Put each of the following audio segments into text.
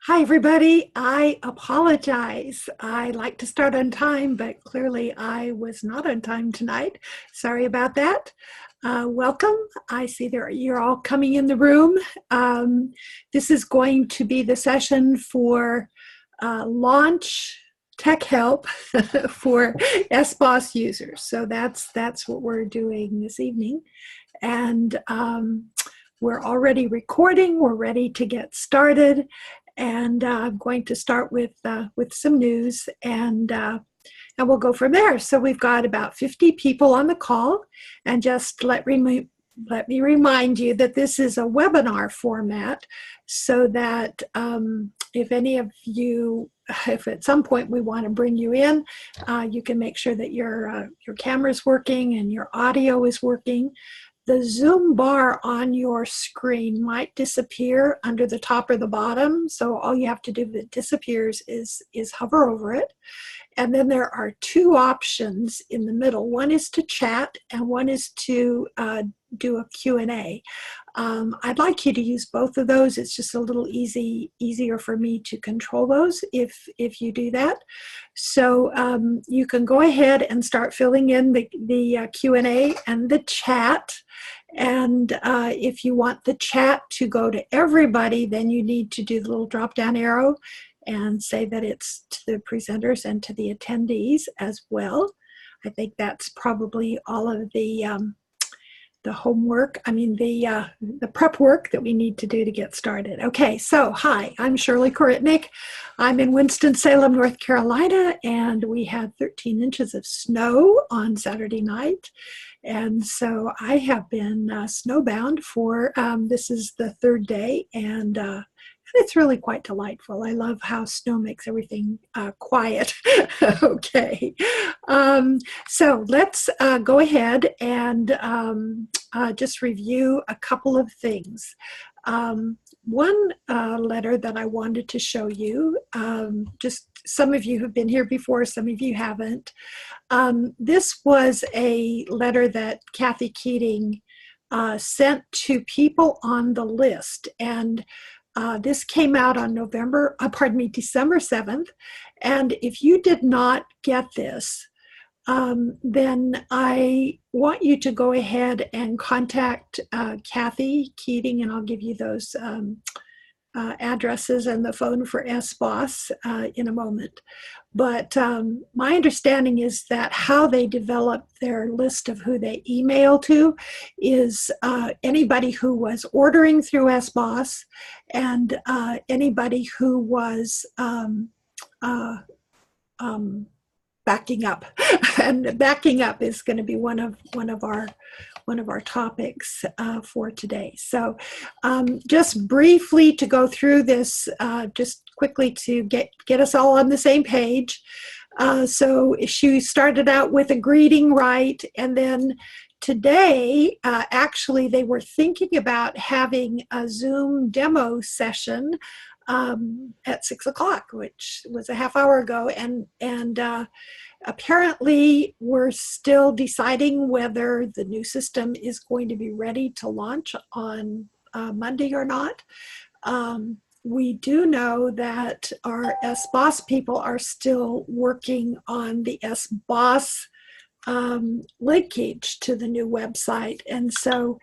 Hi, everybody. I apologize. I like to start on time, but clearly I was not on time tonight. Sorry about that. Welcome. I see you're all coming in the room. This is going to be the session for launch tech help for SBOSS users. So that's what we're doing this evening. And we're already recording. We're ready to get started. And I'm going to start with some news, and we'll go from there. So we've got about 50 people on the call, and just let me remind you that this is a webinar format, so that if any of you, if at some point we want to bring you in, you can make sure that your camera's working and your audio is working. The Zoom bar on your screen might disappear under the top or the bottom. So all you have to do if it disappears is hover over it. And then there are two options in the middle. One is to chat and one is to do a Q&A. I'd like you to use both of those. It's just a little easier for me to control those if you do that. So you can go ahead and start filling in the Q&A and the chat. And if you want the chat to go to everybody, then you need to do the little drop-down arrow and say that it's to the presenters and to the attendees as well. I think that's probably all of the homework, the prep work that we need to do to get started. Okay, so hi, I'm Shirley Koritnik. I'm in Winston-Salem, North Carolina, and we had 13 inches of snow on Saturday night. And so I have been snowbound for, this is the third day, and it's really quite delightful. I love how snow makes everything quiet. Okay, so let's go ahead and just review a couple of things. One letter that I wanted to show you, just some of you have been here before, some of you haven't. This was a letter that Kathy Keating sent to people on the list, and this came out on December 7th. And if you did not get this, then I want you to go ahead and contact Kathy Keating, and I'll give you those addresses and the phone for SBOSS in a moment. But my understanding is that how they develop their list of who they email to is anybody who was ordering through SBOSS and anybody who was backing up. And backing up is going to be one of our topics for today. So just briefly to go through this, just quickly to get us all on the same page. So she started out with a greeting, right? And then today, actually, they were thinking about having a Zoom demo session at 6 o'clock, which was a half hour ago. And apparently, we're still deciding whether the new system is going to be ready to launch on Monday or not. We do know that our SBOSS people are still working on the SBOSS linkage to the new website, and so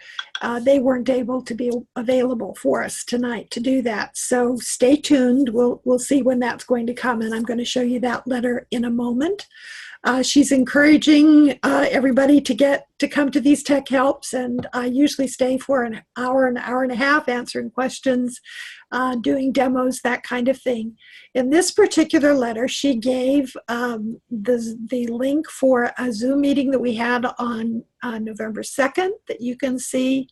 they weren't able to be available for us tonight to do that. So stay tuned. We'll see when that's going to come, and I'm going to show you that letter in a moment. She's encouraging everybody to come to these tech helps, and I usually stay for an hour and a half answering questions, doing demos, that kind of thing. In this particular letter, she gave the link for a Zoom meeting that we had on November 2nd that you can see.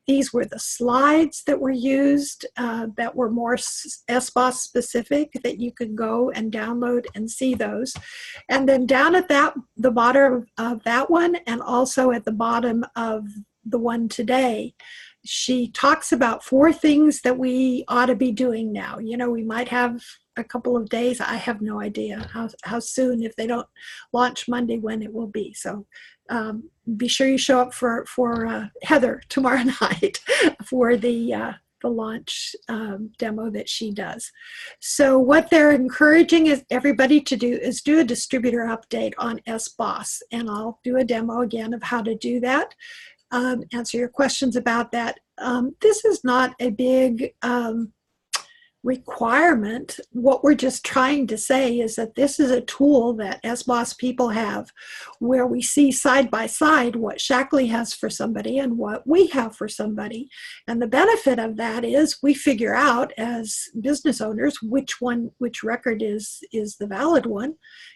These were the slides that were used that were more SBOSS specific, that you could go and download and see those. And then down at the bottom of that one, and also at the bottom of the one today, she talks about 4 things that we ought to be doing now. You know, we might have a couple of days. I have no idea how soon, if they don't launch Monday, when it will be. So be sure you show up for Heather tomorrow night for the the launch demo that she does. So what they're encouraging is everybody to do is do a distributor update on SBOSS, and I'll do a demo again of how to do that. Answer your questions about that. This is not a big requirement. What we're just trying to say is that this is a tool that SBOSS people have where we see side by side what Shaklee has for somebody and what we have for somebody. And the benefit of that is we figure out as business owners which record is the valid one.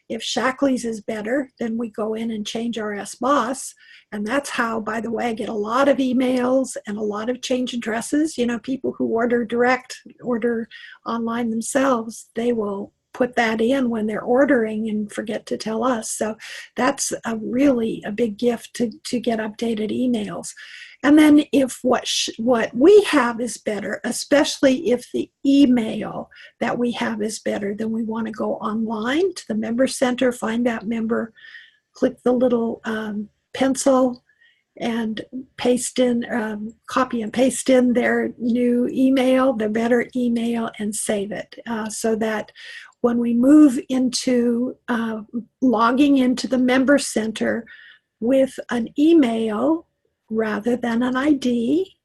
If Shaklee's is better, then we go in and change our SBOSS. And that's how, by the way, I get a lot of emails and a lot of change addresses. You know, people who order online themselves, they will put that in when they're ordering and forget to tell us. So that's really a big gift to get updated emails. And then if what we have is better, especially if the email that we have is better, then we want to go online to the member center, find that member, click the little pencil and paste in, copy and paste in their new email, their better email, and save it so that when we move into logging into the member center with an email rather than an ID,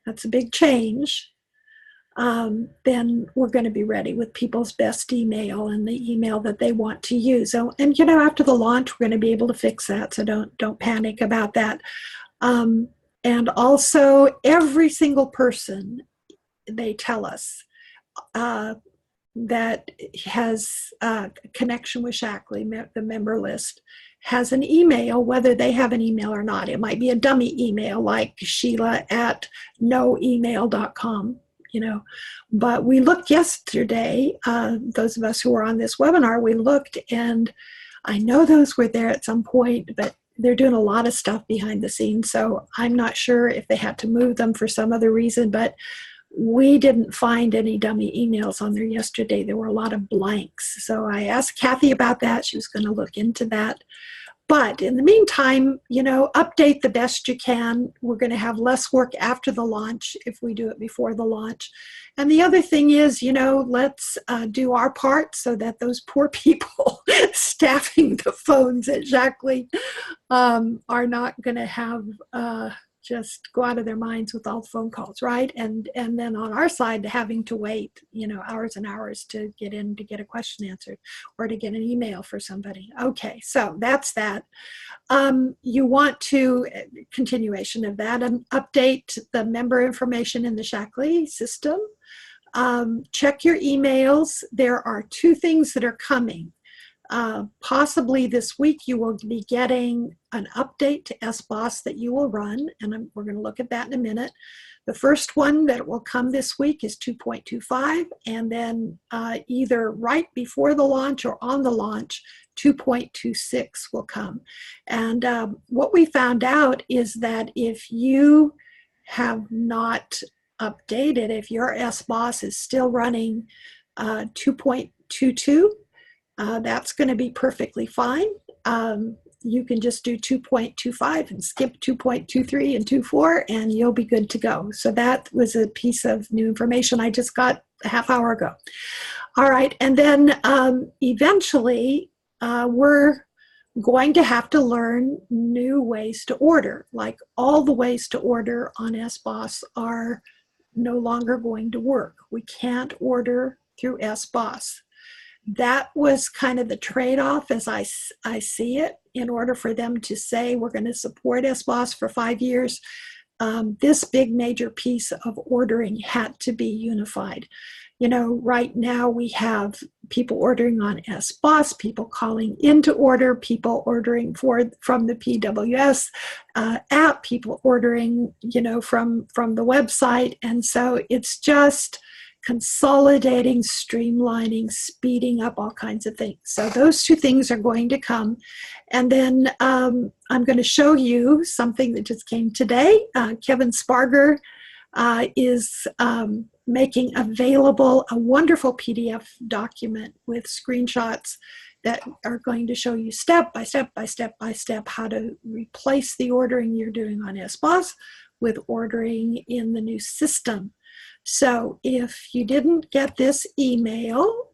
that's a big change, then we're going to be ready with people's best email and the email that they want to use. So, and you know, after the launch, we're going to be able to fix that, so don't panic about that. And also, every single person, they tell us, that has a connection with Shaklee, the member list, has an email, whether they have an email or not. It might be a dummy email like Sheila@noemail.com, you know. But we looked yesterday, those of us who were on this webinar, we looked, and I know those were there at some point, but they're doing a lot of stuff behind the scenes. So I'm not sure if they had to move them for some other reason, but we didn't find any dummy emails on there yesterday. There were a lot of blanks. So I asked Kathy about that. She was going to look into that. But in the meantime, you know, update the best you can. We're going to have less work after the launch if we do it before the launch. And the other thing is, you know, let's do our part so that those poor people staffing the phones at Shaklee are not going to have just go out of their minds with all the phone calls, right? And then on our side, having to wait, you know, hours and hours to get in to get a question answered or to get an email for somebody. Okay, so that's that. You want to, continuation of that, update the member information in the Shaklee system. Check your emails. There are 2 things that are coming. Possibly this week you will be getting an update to SBOSS that you will run, and we're going to look at that in a minute. The first one that will come this week is 2.25, and then either right before the launch or on the launch, 2.26 will come. And what we found out is that if you have not updated, if your SBOSS is still running 2.22, that's going to be perfectly fine. You can just do 2.25 and skip 2.23 and 2.4, and you'll be good to go. So that was a piece of new information I just got a half hour ago. All right, and then eventually we're going to have to learn new ways to order. Like all the ways to order on SBOSS are no longer going to work. We can't order through SBOSS. That was kind of the trade-off as I see it. In order for them to say we're going to support SBOSS for 5 years, this big major piece of ordering had to be unified. You know, right now we have people ordering on SBOSS, people calling in to order, people ordering from the PWS app, people ordering, you know, from the website. And so it's just consolidating, streamlining, speeding up all kinds of things. So those 2 things are going to come. And then I'm going to show you something that just came today. Kevin Sparger is making available a wonderful PDF document with screenshots that are going to show you step by step by step by step how to replace the ordering you're doing on SBOSS with ordering in the new system. So if you didn't get this email,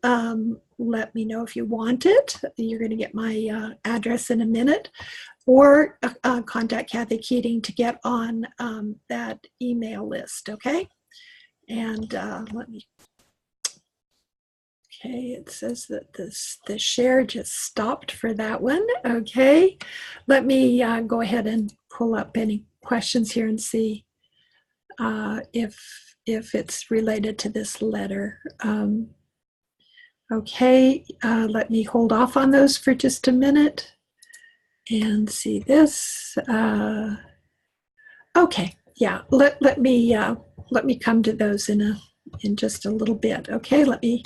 let me know if you want it. You're going to get my address in a minute, or contact Kathy Keating to get on that email list, okay? And let me, okay, it says that the share just stopped for that one, okay? Let me go ahead and pull up any questions here and see if it's related to this letter. Okay, let me hold off on those for just a minute and see this. Okay, yeah, let me come to those in just a little bit. Okay, let me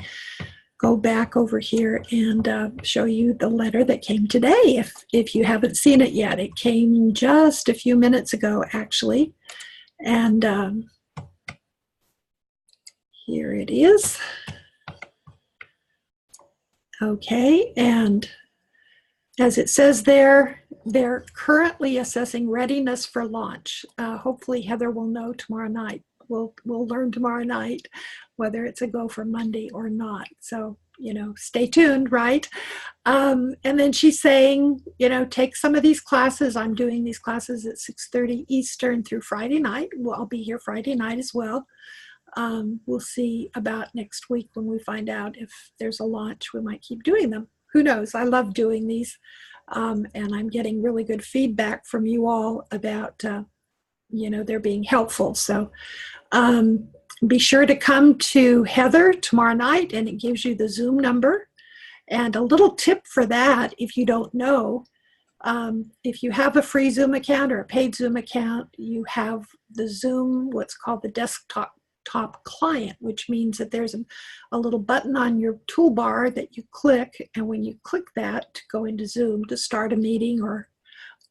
go back over here and show you the letter that came today. If you haven't seen it yet, it came just a few minutes ago, actually, and here it is. Okay, and as it says there, they're currently assessing readiness for launch. Hopefully Heather will know tomorrow night. We'll learn tomorrow night whether it's a go for Monday or not. So, you know, stay tuned, right? And then she's saying, you know, take some of these classes. I'm doing these classes at 6:30 Eastern through Friday night. Well, I'll be here Friday night as well. We'll see about next week when we find out if there's a launch. We might keep doing them. Who knows? I love doing these, and I'm getting really good feedback from you all about, you know, they're being helpful. So be sure to come to Heather tomorrow night, and it gives you the Zoom number. And a little tip for that, if you don't know, if you have a free Zoom account or a paid Zoom account, you have the Zoom, what's called the desktop client, which means that there's a little button on your toolbar that you click, and when you click that to go into Zoom to start a meeting or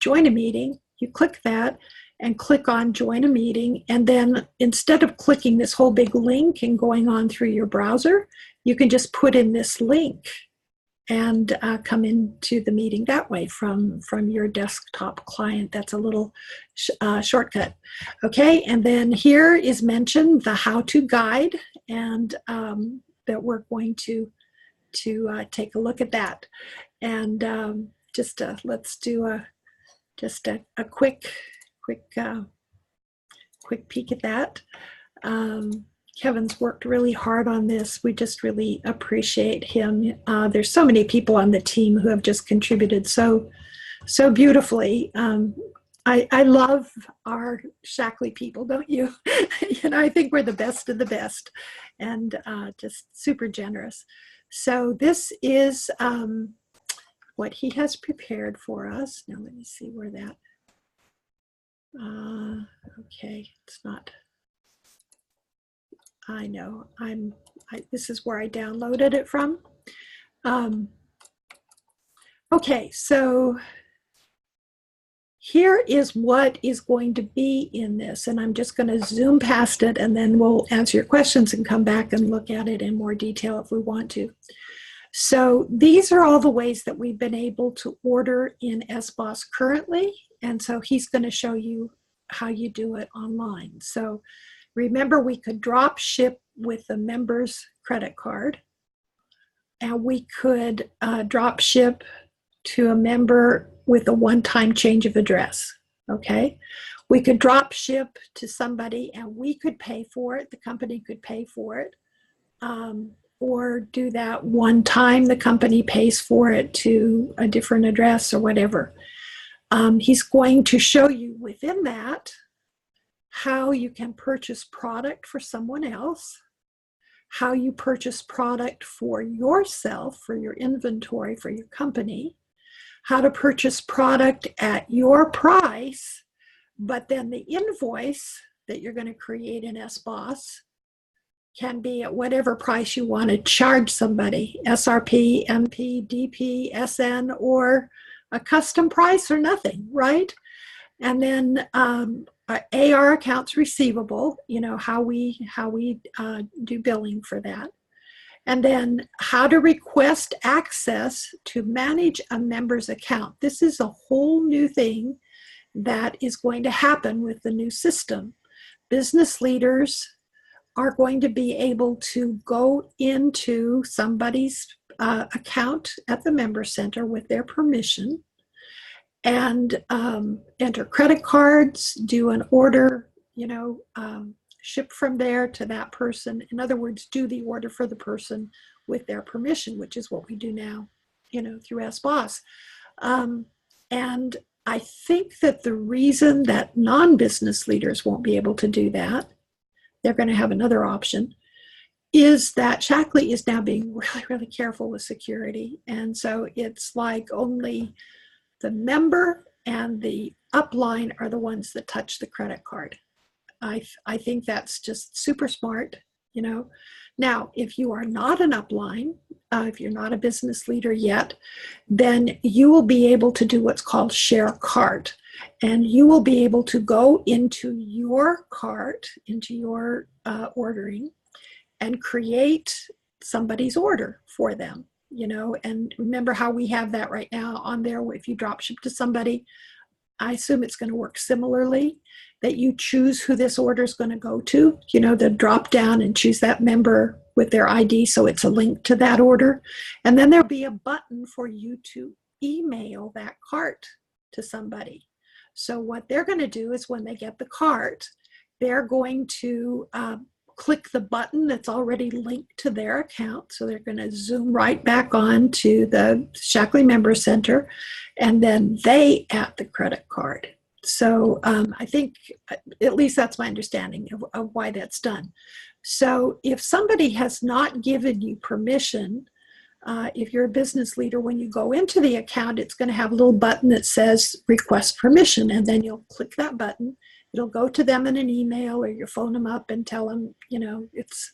join a meeting, you click that and click on join a meeting, and then instead of clicking this whole big link and going on through your browser, you can just put in this link and come into the meeting that way from your desktop client. That's a little shortcut. Okay, and then here is mentioned the how-to guide, and that we're going to take a look at that. And let's do a quick peek at that. Kevin's worked really hard on this. We just really appreciate him. There's so many people on the team who have just contributed so beautifully. I love our Shaklee people, don't you? You know, I think we're the best of the best, and just super generous. So this is what he has prepared for us. Now let me see where that. Okay, it's not. I know, this is where I downloaded it from. Okay, so here is what is going to be in this, and I'm just going to zoom past it, and then we'll answer your questions and come back and look at it in more detail if we want to. So these are all the ways that we've been able to order in SBOSS currently, and so he's going to show you how you do it online. So remember, we could drop ship with a member's credit card, and we could drop ship to a member with a one-time change of address, okay? We could drop ship to somebody and we could pay for it, the company could pay for it, or do that one time, the company pays for it to a different address or whatever. He's going to show you within that how you can purchase product for someone else, how you purchase product for yourself, for your inventory, for your company, how to purchase product at your price, but then the invoice that you're going to create in SBOSS can be at whatever price you want to charge somebody, SRP, MP, DP, SN, or a custom price or nothing, right? And then AR, accounts receivable, you know, how we do billing for that. And then how to request access to manage a member's account. This is a whole new thing that is going to happen with the new system. Business leaders are going to be able to go into somebody's account at the member center with their permission and enter credit cards, do an order, ship from there to that person. In other words, do the order for the person with their permission, which is what we do now, through SBOSS. And I think that the reason that non-business leaders won't be able to do that, they're going to have another option, is that Shaklee is now being really, really careful with security. And so it's like only the member and the upline are the ones that touch the credit card. I think that's just super smart, Now, if you are not an upline, if you're not a business leader yet, then you will be able to do what's called share cart. And you will be able to go into your cart, into your ordering, and create somebody's order for them, and remember how we have that right now on there. If you drop ship to somebody, I assume it's going to work similarly, that you choose who this order is going to go to, the drop down and choose that member with their ID, so it's a link to that order. And then there'll be a button for you to email that cart to somebody. So what they're going to do is when they get the cart, they're going to click the button that's already linked to their account. So they're going to zoom right back on to the Shaklee Member Center, and then they add the credit card. So I think, at least that's my understanding of why that's done. So if somebody has not given you permission, if you're a business leader, when you go into the account, it's going to have a little button that says request permission, and then you'll click that button. It'll go to them in an email, or you phone them up and tell them, it's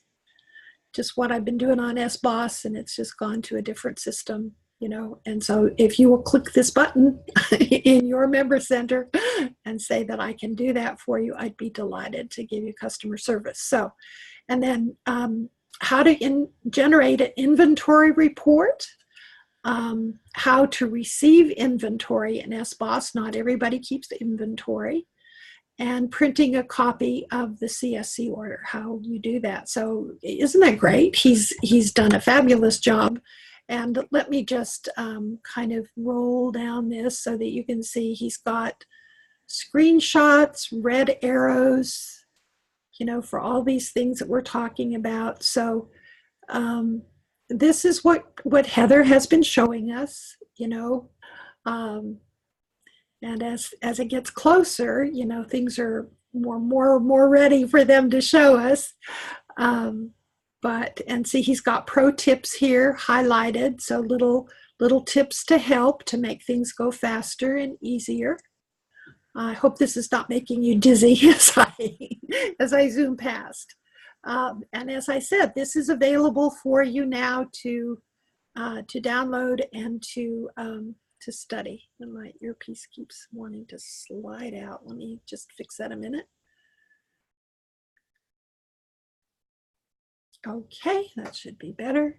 just what I've been doing on SBOSS, and it's just gone to a different system, And so if you will click this button in your member center and say that I can do that for you, I'd be delighted to give you customer service. So, and then how to generate an inventory report, how to receive inventory in SBOSS. Not everybody keeps the inventory. And printing a copy of the CSC order, how you do that. So isn't that great? He's done a fabulous job. And let me just kind of roll down this so that you can see he's got screenshots, red arrows, for all these things that we're talking about. So this is what Heather has been showing us, and as it gets closer, things are more ready for them to show us. And see, he's got pro tips here highlighted. So little tips to help to make things go faster and easier. I hope this is not making you dizzy as I zoom past. And as I said, this is available for you now to download and to study. And my earpiece keeps wanting to slide out. Let me just fix that a minute. Okay, that should be better.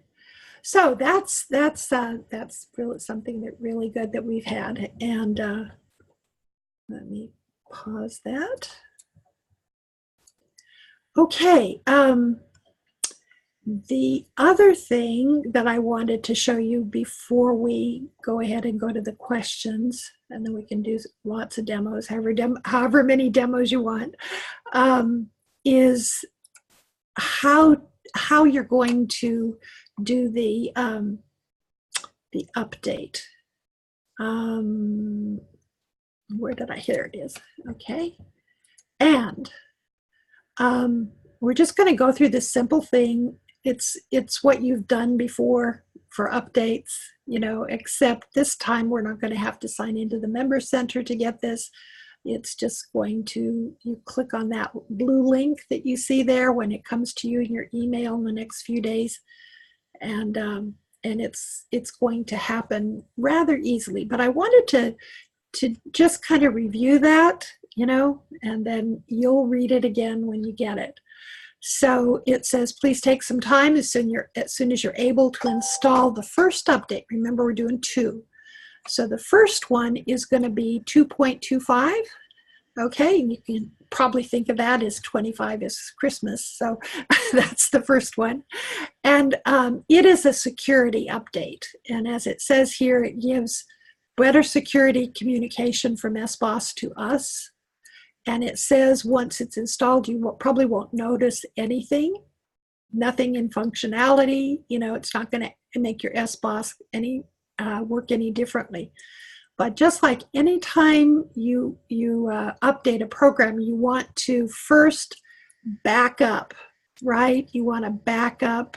So that's really something that really good that we've had. And let me pause that. Okay. The other thing that I wanted to show you before we go ahead and go to the questions, and then we can do lots of demos, however many demos you want, is how you're going to do the update. Where did I? Here it is. Okay, and we're just going to go through this simple thing. It's what you've done before for updates, except this time we're not going to have to sign into the member center to get this. It's just going to, you click on that blue link that you see there when it comes to you in your email in the next few days. And it's going to happen rather easily. But I wanted to just kind of review that, and then you'll read it again when you get it. So it says, please take some time as soon as you're able to install the first update. Remember, we're doing 2. So the first one is going to be 2.25. Okay, and you can probably think of that as 25 is Christmas. So that's the first one. And it is a security update. And as it says here, it gives better security communication from SBOSS to us. And it says once it's installed, you probably won't notice anything, nothing in functionality. You know, it's not going to make your SBOSS work any differently. But just like anytime you update a program, you want to first back up, right? You want to back up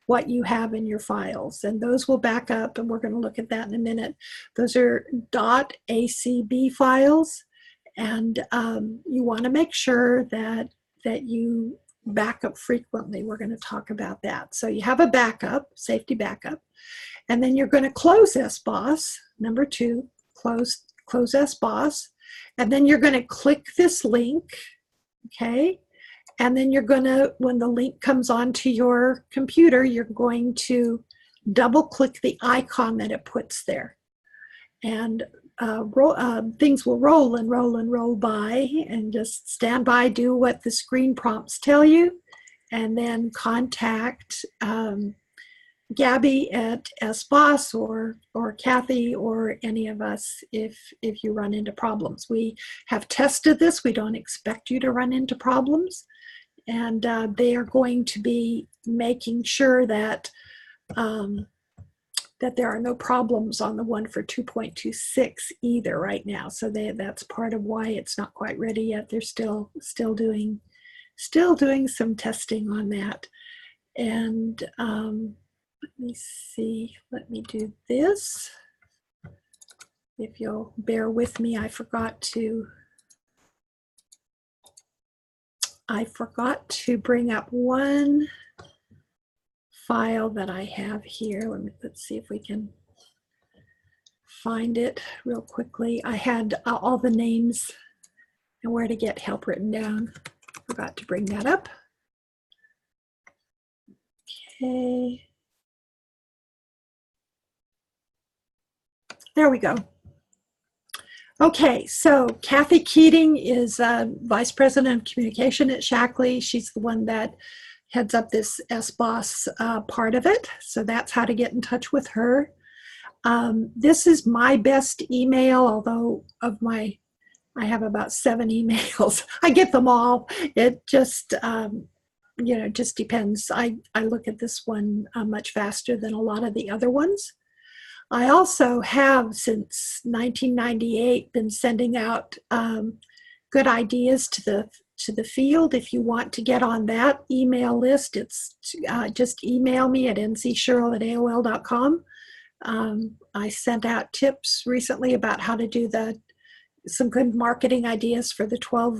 what you have in your files, and those will back up, and we're going to look at that in a minute. Those are .acb files, and you want to make sure that you back up frequently. We're going to talk about that. So you have a backup, safety backup, and then you're going to close SBOSS. Number 2, close SBOSS, and then you're going to click this link, okay? And then you're going to, when the link comes onto your computer, you're going to double click the icon that it puts there. And things will roll and roll and roll by, and just stand by, do what the screen prompts tell you, and then contact Gabby at SBOSS or Kathy or any of us if you run into problems. We have tested this. We don't expect you to run into problems. And they are going to be making sure that that there are no problems on the one for 2.26 either right now. So that's part of why it's not quite ready yet. They're still doing some testing on that. And let me see. Let me do this. If you'll bear with me, I forgot to bring up one file that I have here. Let's see if we can find it real quickly. I had all the names and where to get help written down. Forgot to bring that up. Okay. There we go. Okay, so Kathy Keating is Vice President of Communication at Shaklee. She's the one that heads up this SBOSS part of it. So that's how to get in touch with her. This is my best email, although I have about 7 emails. I get them all. It just, just depends. I look at this one much faster than a lot of the other ones. I also have, since 1998, been sending out good ideas to the field. If you want to get on that email list, it's just email me at ncshirl@aol.com. I sent out tips recently about how to do some good marketing ideas for the 12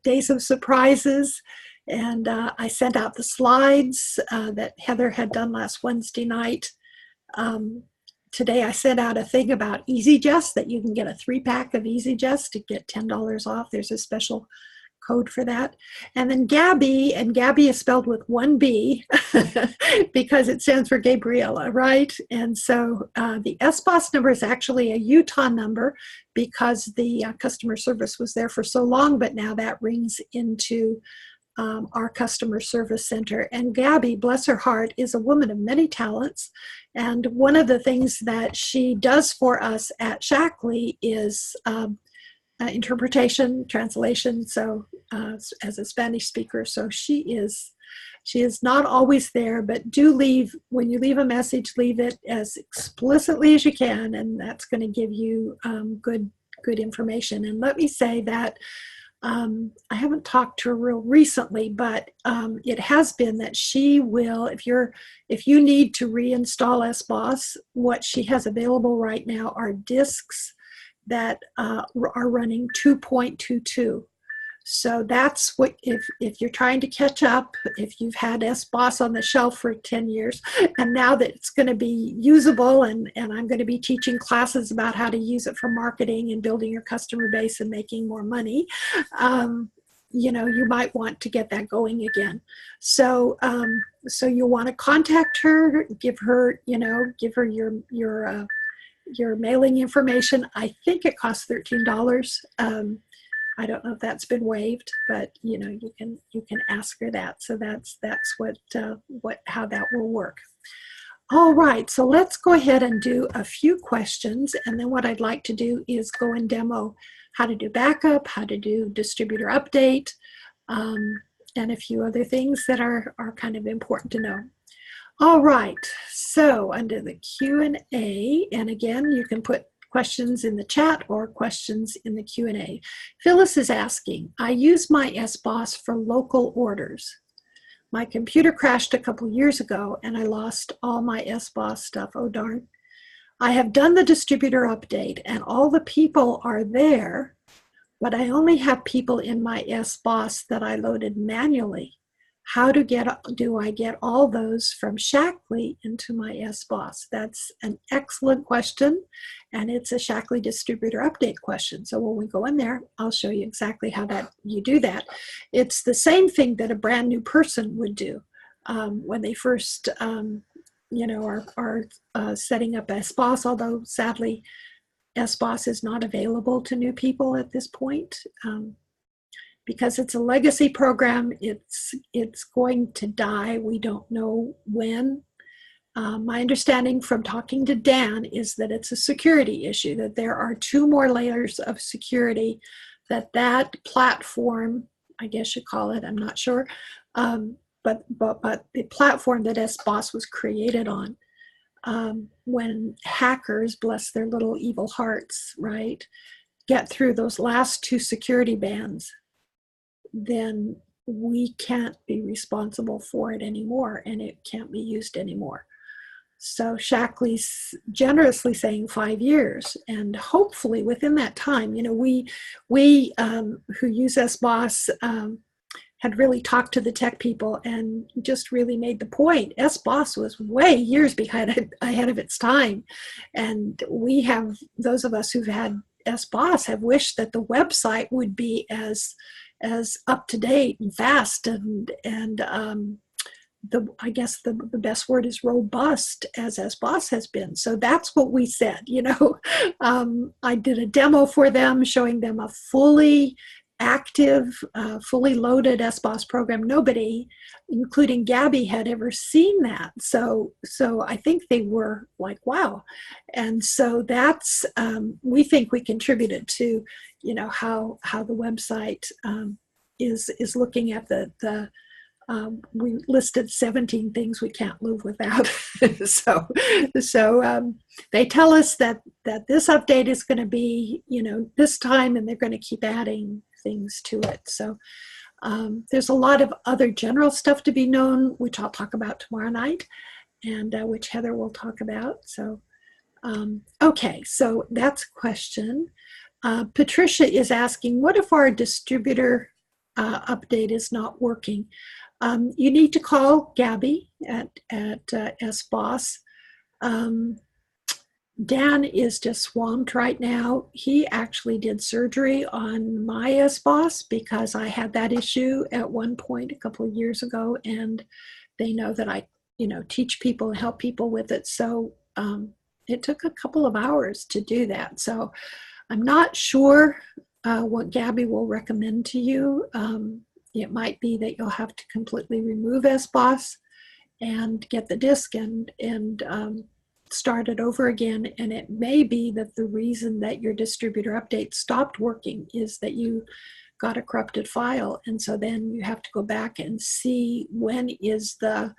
days of surprises. And I sent out the slides that Heather had done last Wednesday night. Today I sent out a thing about EasyJust, that you can get a 3-pack of EasyJust to get $10 off. There's a special code for that. And then Gabby, and Gabby is spelled with 1 B because it stands for Gabriella, right? And so the SBOSS number is actually a Utah number because the customer service was there for so long, but now that rings into our customer service center. And Gabby, bless her heart, is a woman of many talents. And one of the things that she does for us at Shaklee is interpretation, translation. So as a Spanish speaker, so she is not always there, but when you leave a message, leave it as explicitly as you can, and that's going to give you good information. And let me say that I haven't talked to her real recently, but it has been that she will, if you need to reinstall SBOSS, what she has available right now are disks that are running 2.22. So that's what, if you're trying to catch up, if you've had SBOSS on the shelf for 10 years, and now that it's going to be usable, and I'm going to be teaching classes about how to use it for marketing and building your customer base and making more money, you might want to get that going again. So you'll want to contact her, give her your mailing information. I think it costs $13. I don't know if that's been waived, but you know, you can ask her that. So that's how that will work. All right, so let's go ahead and do a few questions, and then what I'd like to do is go and demo how to do backup, how to do distributor update, and a few other things that are kind of important to know. All right, so under the Q&A, and again, you can put questions in the chat or questions in the Q&A. Phyllis is asking, I use my SBOSS for local orders. My computer crashed a couple years ago and I lost all my SBOSS stuff. Oh darn. I have done the distributor update and all the people are there, but I only have people in my SBOSS that I loaded manually. How do I get all those from Shaklee into my SBOSS? That's an excellent question, and it's a Shaklee Distributor Update question. So when we go in there, I'll show you exactly how you do that. It's the same thing that a brand new person would do when they first, you know, are setting up SBOSS, although sadly, SBOSS is not available to new people at this point. Because it's a legacy program, it's going to die. We don't know when. My understanding from talking to Dan is that it's a security issue, that there are 2 more layers of security that platform, I guess you call it, I'm not sure, but the platform that SBOSS was created on, when hackers, bless their little evil hearts, right, get through those last 2 security bands, then we can't be responsible for it anymore and it can't be used anymore. So Shaklee's generously saying 5 years, and hopefully within that time, you know, we who use SBOSS had really talked to the tech people and just really made the point. SBOSS was way years ahead of its time, and we have, those of us who've had SBOSS have wished that the website would be as up to date and fast and I guess the best word is robust as SBOSS has been. So that's what we said, you know. I did a demo for them showing them a fully active, fully loaded SBOSS program. Nobody, including Gabby, had ever seen that. So I think they were like, wow. And so that's, we think we contributed to, you know, how the website is looking at we listed 17 things we can't live without. so they tell us that this update is going to be, you know, this time, and they're going to keep adding things to it. So there's a lot of other general stuff to be known, which I'll talk about tomorrow night, and which Heather will talk about. So okay, so that's a question. Patricia is asking, what if our distributor update is not working? You need to call Gabby at SBOSS. Dan is just swamped right now. He actually did surgery on my SBOSS because I had that issue at one point a couple of years ago, and they know that I, you know, teach people and help people with it. So it took a couple of hours to do that. So I'm not sure what Gabby will recommend to you. It might be that you'll have to completely remove SBOSS and get the disk and start it over again. And it may be that the reason that your distributor update stopped working is that you got a corrupted file. And so then you have to go back and see when is the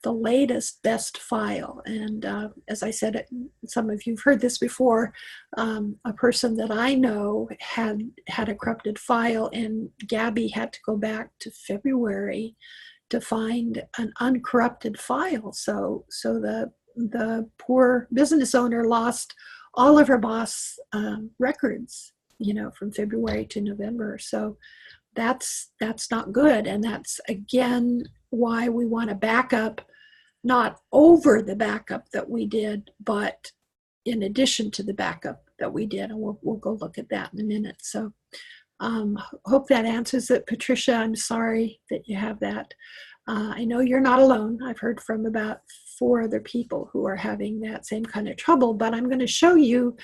latest best file. And as I said, some of you've heard this before, a person that I know had a corrupted file, and Gabby had to go back to February to find an uncorrupted file. So the poor business owner lost all of her BOSS records, you know, from February to November. So that's not good. And that's, again, why we want to back up, not over the backup that we did, but in addition to the backup that we did. And we'll go look at that in a minute. So hope that answers it. Patricia, I'm sorry that you have that. I know you're not alone. I've heard from about 4 other people who are having that same kind of trouble, but I'm going to show you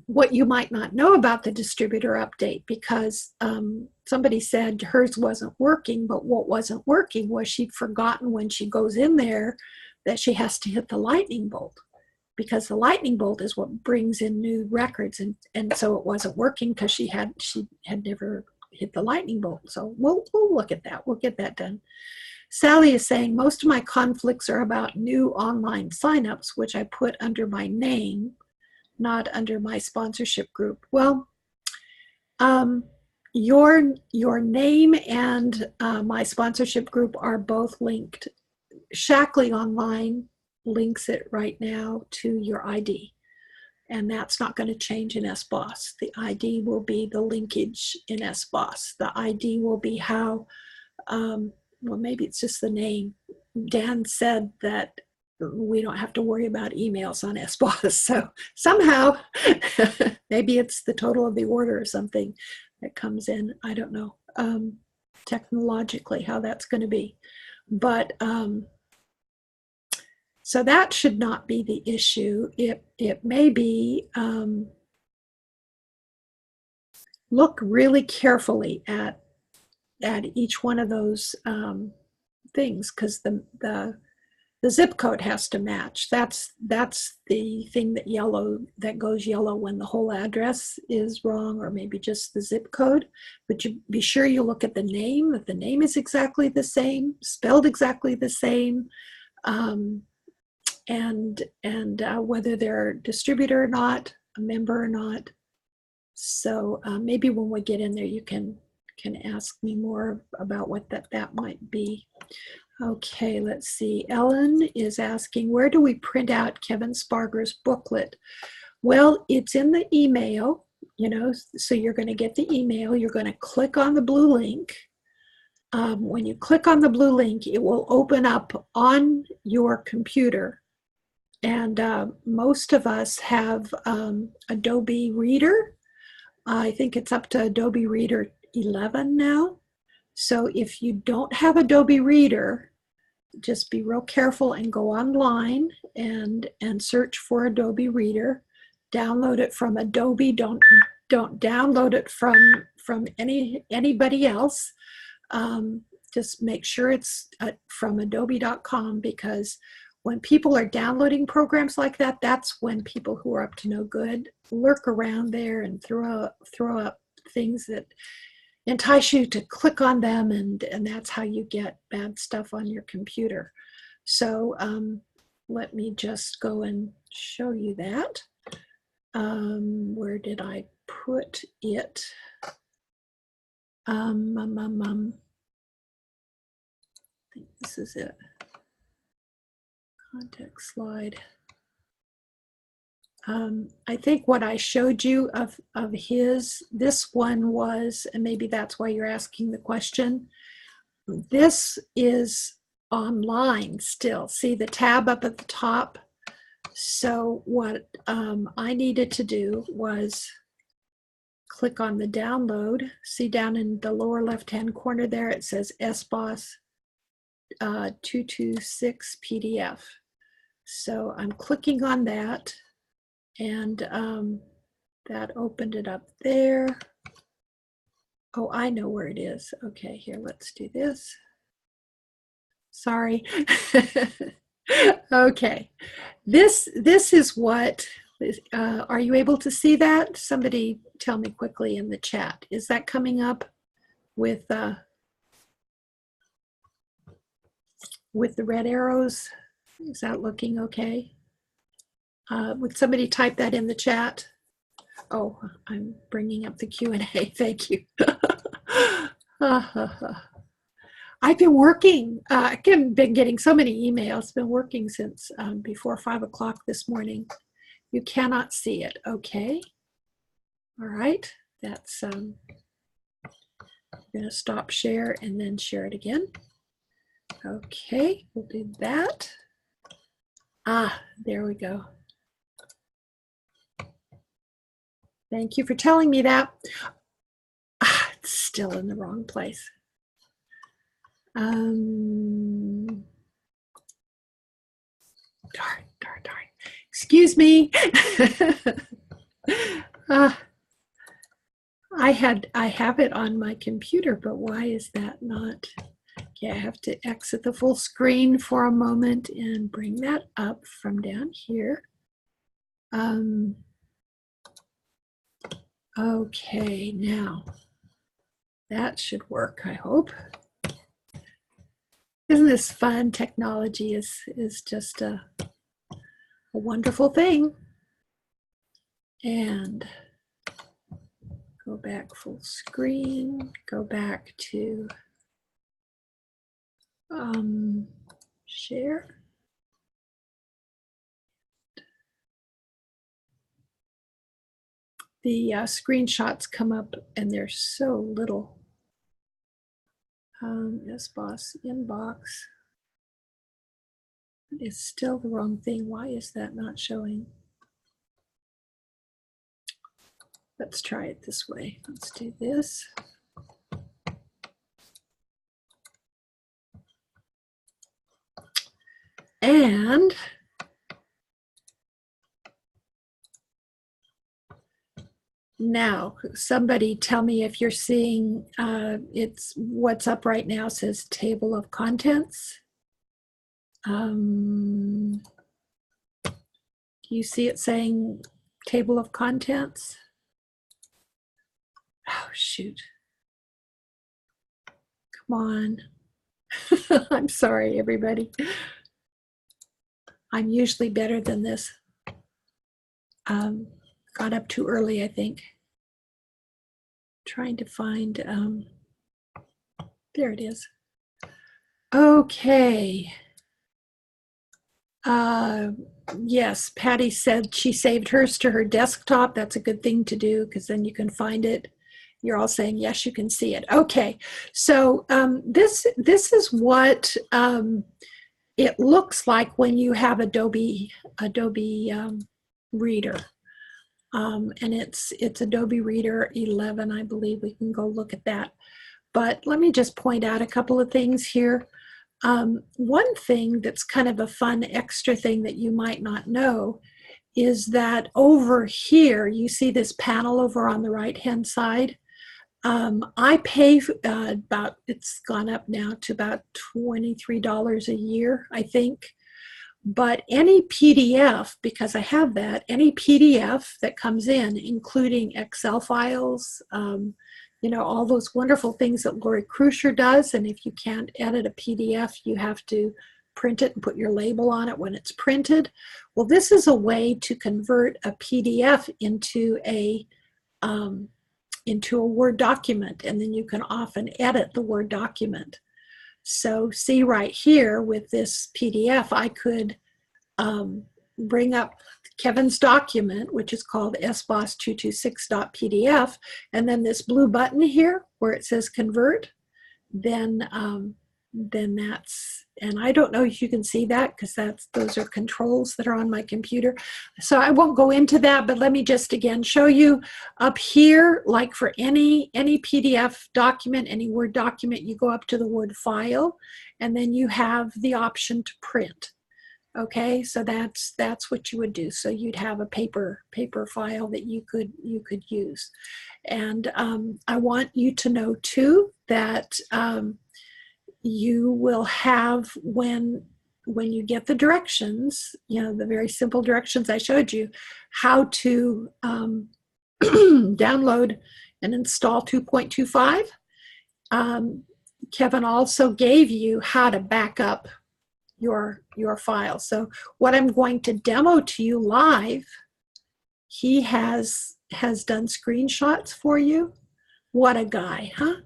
what you might not know about the distributor update, because somebody said hers wasn't working, but what wasn't working was she'd forgotten when she goes in there that she has to hit the lightning bolt, because the lightning bolt is what brings in new records, and so it wasn't working because she had never hit the lightning bolt. So we'll look at that. We'll get that done. Sally is saying, most of my conflicts are about new online signups, which I put under my name, not under my sponsorship group. Well, your name and my sponsorship group are both linked. Shaklee Online links it right now to your ID, and that's not going to change in SBOSS. The ID will be the linkage in SBOSS. The ID will be how, well, maybe it's just the name. Dan said that we don't have to worry about emails on SBOSS. So somehow, maybe it's the total of the order or something that comes in. I don't know technologically how that's going to be. But so that should not be the issue. It may be, look really carefully at each one of those things, because the zip code has to match. That's the thing that goes yellow when the whole address is wrong, or maybe just the zip code. But you be sure you look at the name, that the name is exactly the same, spelled exactly the same, and whether they're a distributor or not, a member or not. So maybe when we get in there, you can ask me more about what that might be. Okay, let's see. Ellen is asking, where do we print out Kevin Sparger's booklet? Well, it's in the email, so you're going to get the email. You're going to click on the blue link. When you click on the blue link, it will open up on your computer. And most of us have Adobe Reader. I think it's up to Adobe Reader 11 now. So if you don't have Adobe Reader, just be real careful and go online and search for Adobe Reader. Download it from Adobe. Don't download it from anybody else. Just make sure it's from adobe.com, because when people are downloading programs like that, that's when people who are up to no good lurk around there and throw up things that entice you to click on them, and that's how you get bad stuff on your computer. So let me just go and show you that. Where did I put it? I think this is it. Contact slide. I think what I showed you of his, this one was, and maybe that's why you're asking the question, this is online still. See the tab up at the top? So what I needed to do was click on the download. See down in the lower left-hand corner there, it says SBOSS 226 PDF. So I'm clicking on that, and that opened it up there. Oh, I know where it is. Okay, here, let's do this. Sorry. Okay, this is what, are you able to see that? Somebody tell me quickly in the chat. Is that coming up with the red arrows? Is that looking okay? Would somebody type that in the chat? Oh, I'm bringing up the Q&A. Thank you. I've been working. I've been getting so many emails. Been working since before 5 o'clock this morning. You cannot see it. Okay. All right. That's I'm going to stop share and then share it again. Okay, we'll do that. Ah, there we go. Thank you for telling me that. Ah, it's still in the wrong place. Darn. Excuse me. Uh, I have it on my computer, but why is that not? Okay, I have to exit the full screen for a moment and bring that up from down here. Okay, now that should work, I hope. Isn't this fun? Technology is just a wonderful thing. And go back full screen, go back to share. The screenshots come up and they're so little. SBOSS inbox. It's still the wrong thing. Why is that not showing? Let's try it this way. Let's do this. And now, somebody tell me if you're seeing, it's what's up right now says table of contents. Do you see it saying table of contents? Oh, shoot. Come on. I'm sorry, everybody. I'm usually better than this. Got up too early, I think. Trying to find, there it is. Okay. Yes, Patty said she saved hers to her desktop. That's a good thing to do because then you can find it. You're all saying, yes, you can see it. Okay, so this is what it looks like when you have Adobe Reader. And it's Adobe Reader 11, I believe. We can go look at that. But let me just point out a couple of things here. One thing that's kind of a fun extra thing that you might not know is that over here, you see this panel over on the right-hand side. I pay about, it's gone up now to about $23 a year, I think. But any PDF, because I have that, any PDF that comes in, including Excel files, you know, all those wonderful things that Lori Crucier does. And if you can't edit a PDF, you have to print it and put your label on it when it's printed. Well, this is a way to convert a PDF into a Word document, and then you can often edit the Word document. So see right here with this PDF, I could bring up Kevin's document, which is called SBOSS226.pdf, and then this blue button here where it says convert, then that's, and I don't know if you can see that because those are controls that are on my computer. So I won't go into that, but let me just again show you up here, like for any PDF document, any Word document, you go up to the Word file, and then you have the option to print. Okay, so that's what you would do. So you'd have a paper file that you could use. And I want you to know too that you will have, when you get the directions, you know, the very simple directions I showed you, how to download and install 2.25. Kevin also gave you how to back up your file. So what I'm going to demo to you live, he has done screenshots for you. What a guy, huh?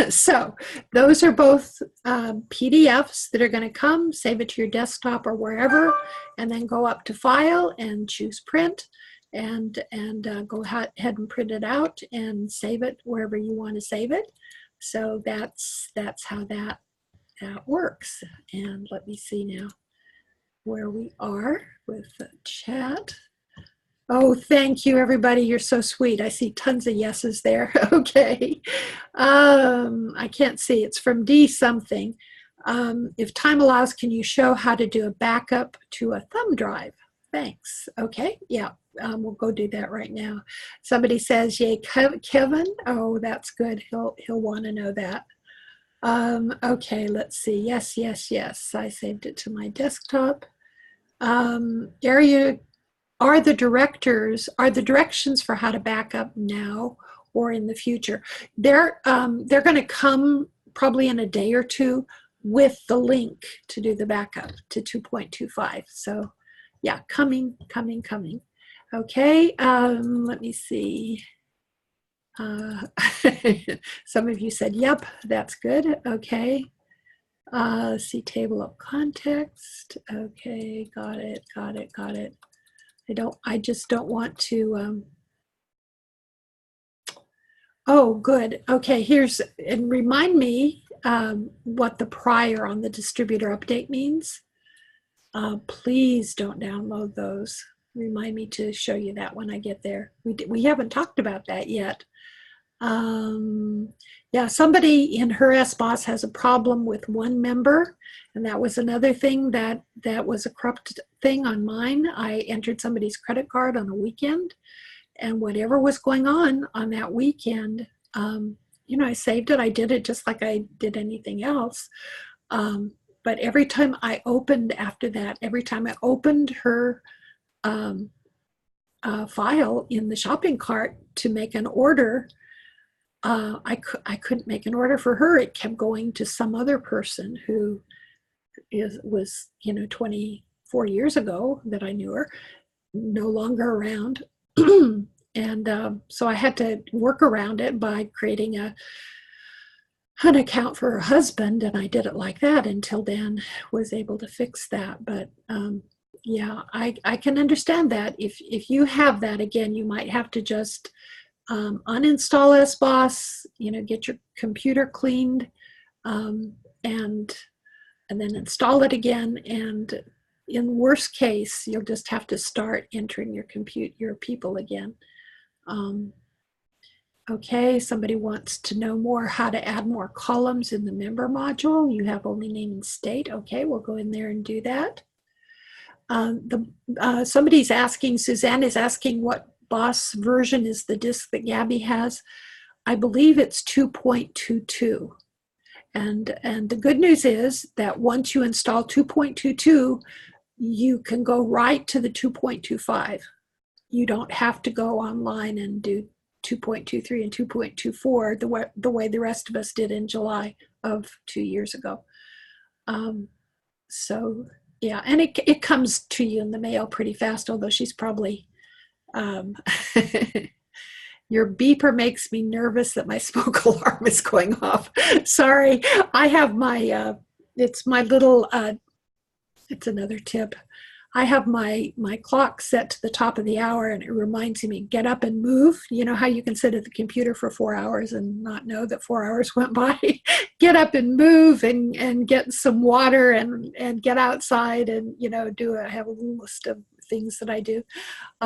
So those are both PDFs that are going to come. Save it to your desktop or wherever, and then go up to File and choose Print, and go ahead and print it out and save it wherever you want to save it. So that's how that works. And let me see now where we are with the chat. Oh, thank you, everybody. You're so sweet. I see tons of yeses there. Okay. I can't see. It's from D something. If time allows, can you show how to do a backup to a thumb drive? Thanks. Okay. Yeah. we'll go do that right now. Somebody says, yay, Kevin. Oh, that's good. He'll want to know that. Okay, let's see. Yes, yes, yes. I saved it to my desktop. Are the directions for how to back up now or in the future? They're going to come probably in a day or two with the link to do the backup to 2.25. So yeah, coming. Okay, let me see. Some of you said, yep, that's good. Okay. See table of context. Okay, got it. I just don't want to, oh, good. Okay, and remind me what the prior on the distributor update means. Please don't download those. Remind me to show you that when I get there. We haven't talked about that yet. Yeah, somebody in her SBOSS has a problem with one member, and that was another thing that was a corrupt thing on mine. I entered somebody's credit card on a weekend, and whatever was going on that weekend, I saved it. I did it just like I did anything else. But every time I opened after that, every time I opened her file in the shopping cart to make an order, I couldn't make an order for her. It kept going to some other person who was 24 years ago that I knew her, no longer around. And so I had to work around it by creating an account for her husband, and I did it like that until Dan was able to fix that. But yeah, I can understand that. If you have that, again, you might have to just uninstall SBOSS, get your computer cleaned, and then install it again. And in worst case, you'll just have to start entering your people again. Okay, somebody wants to know more how to add more columns in the member module. You have only name and state. Okay, we'll go in there and do that. Somebody's asking, Suzanne is asking, what BOSS version is the disk that Gabby has? I believe it's 2.22. And the good news is that once you install 2.22, you can go right to the 2.25. You don't have to go online and do 2.23 and 2.24 the way the rest of us did in July of 2 years ago. So yeah, and it comes to you in the mail pretty fast, although she's probably your beeper makes me nervous that my smoke alarm is going off. Sorry, I have my it's my little it's another tip. I have my clock set to the top of the hour, and it reminds me, get up and move. You know how you can sit at the computer for 4 hours and not know that 4 hours went by? Get up and move and get some water and get outside and, I have a little list of things that I do.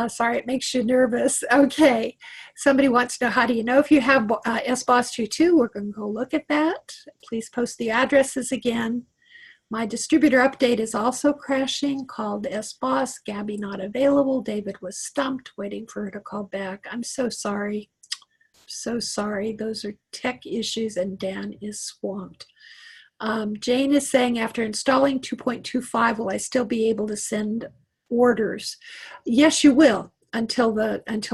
Sorry, it makes you nervous. Okay, somebody wants to know, how do you know if you have SBOSS 2.2? We're going to go look at that. Please post the addresses again. My distributor update is also crashing, called SBOSS. Gabby not available. David was stumped, waiting for her to call back. I'm so sorry. So sorry. Those are tech issues, and Dan is swamped. Jane is saying, after installing 2.25, will I still be able to send orders? Yes, you will, until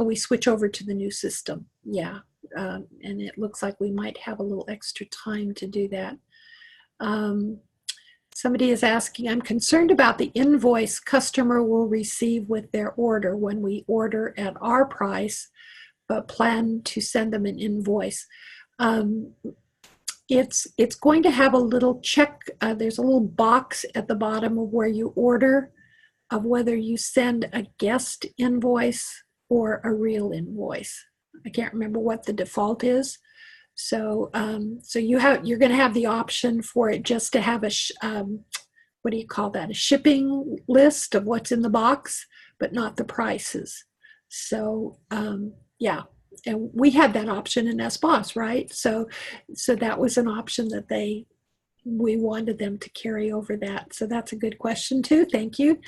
we switch over to the new system. Yeah, and it looks like we might have a little extra time to do that. Somebody is asking, I'm concerned about the invoice customer will receive with their order when we order at our price, but plan to send them an invoice. It's going to have a little check. There's a little box at the bottom of where you order, of whether you send a guest invoice or a real invoice. I can't remember what the default is. So, you're going to have the option for it just to have a what do you call that? A shipping list of what's in the box, but not the prices. So, yeah, and we had that option in SBOSS, right? So that was an option that we wanted them to carry over that. So that's a good question too. Thank you.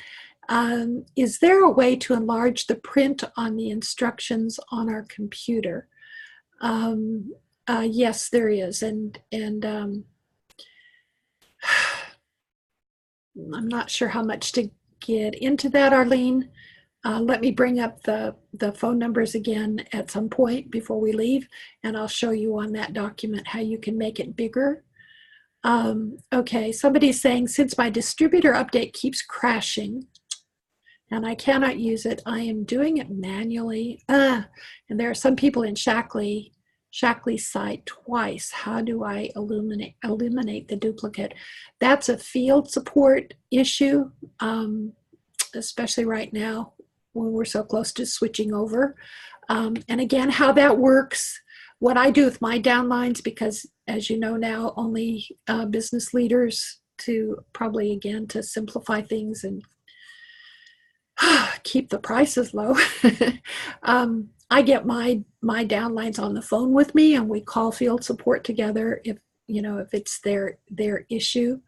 Is there a way to enlarge the print on the instructions on our computer? Yes, there is, and I'm not sure how much to get into that, Arlene. Let me bring up the phone numbers again at some point before we leave, and I'll show you on that document how you can make it bigger. Okay, somebody's saying, since my distributor update keeps crashing and I cannot use it, I am doing it manually. And there are some people in Shaklee's site twice. How do I eliminate the duplicate? That's a field support issue, especially right now when we're so close to switching over. And again, how that works, what I do with my downlines, because as you know now, only business leaders, to probably again to simplify things and keep the prices low. I get my downlines on the phone with me, and we call field support together if it's their issue.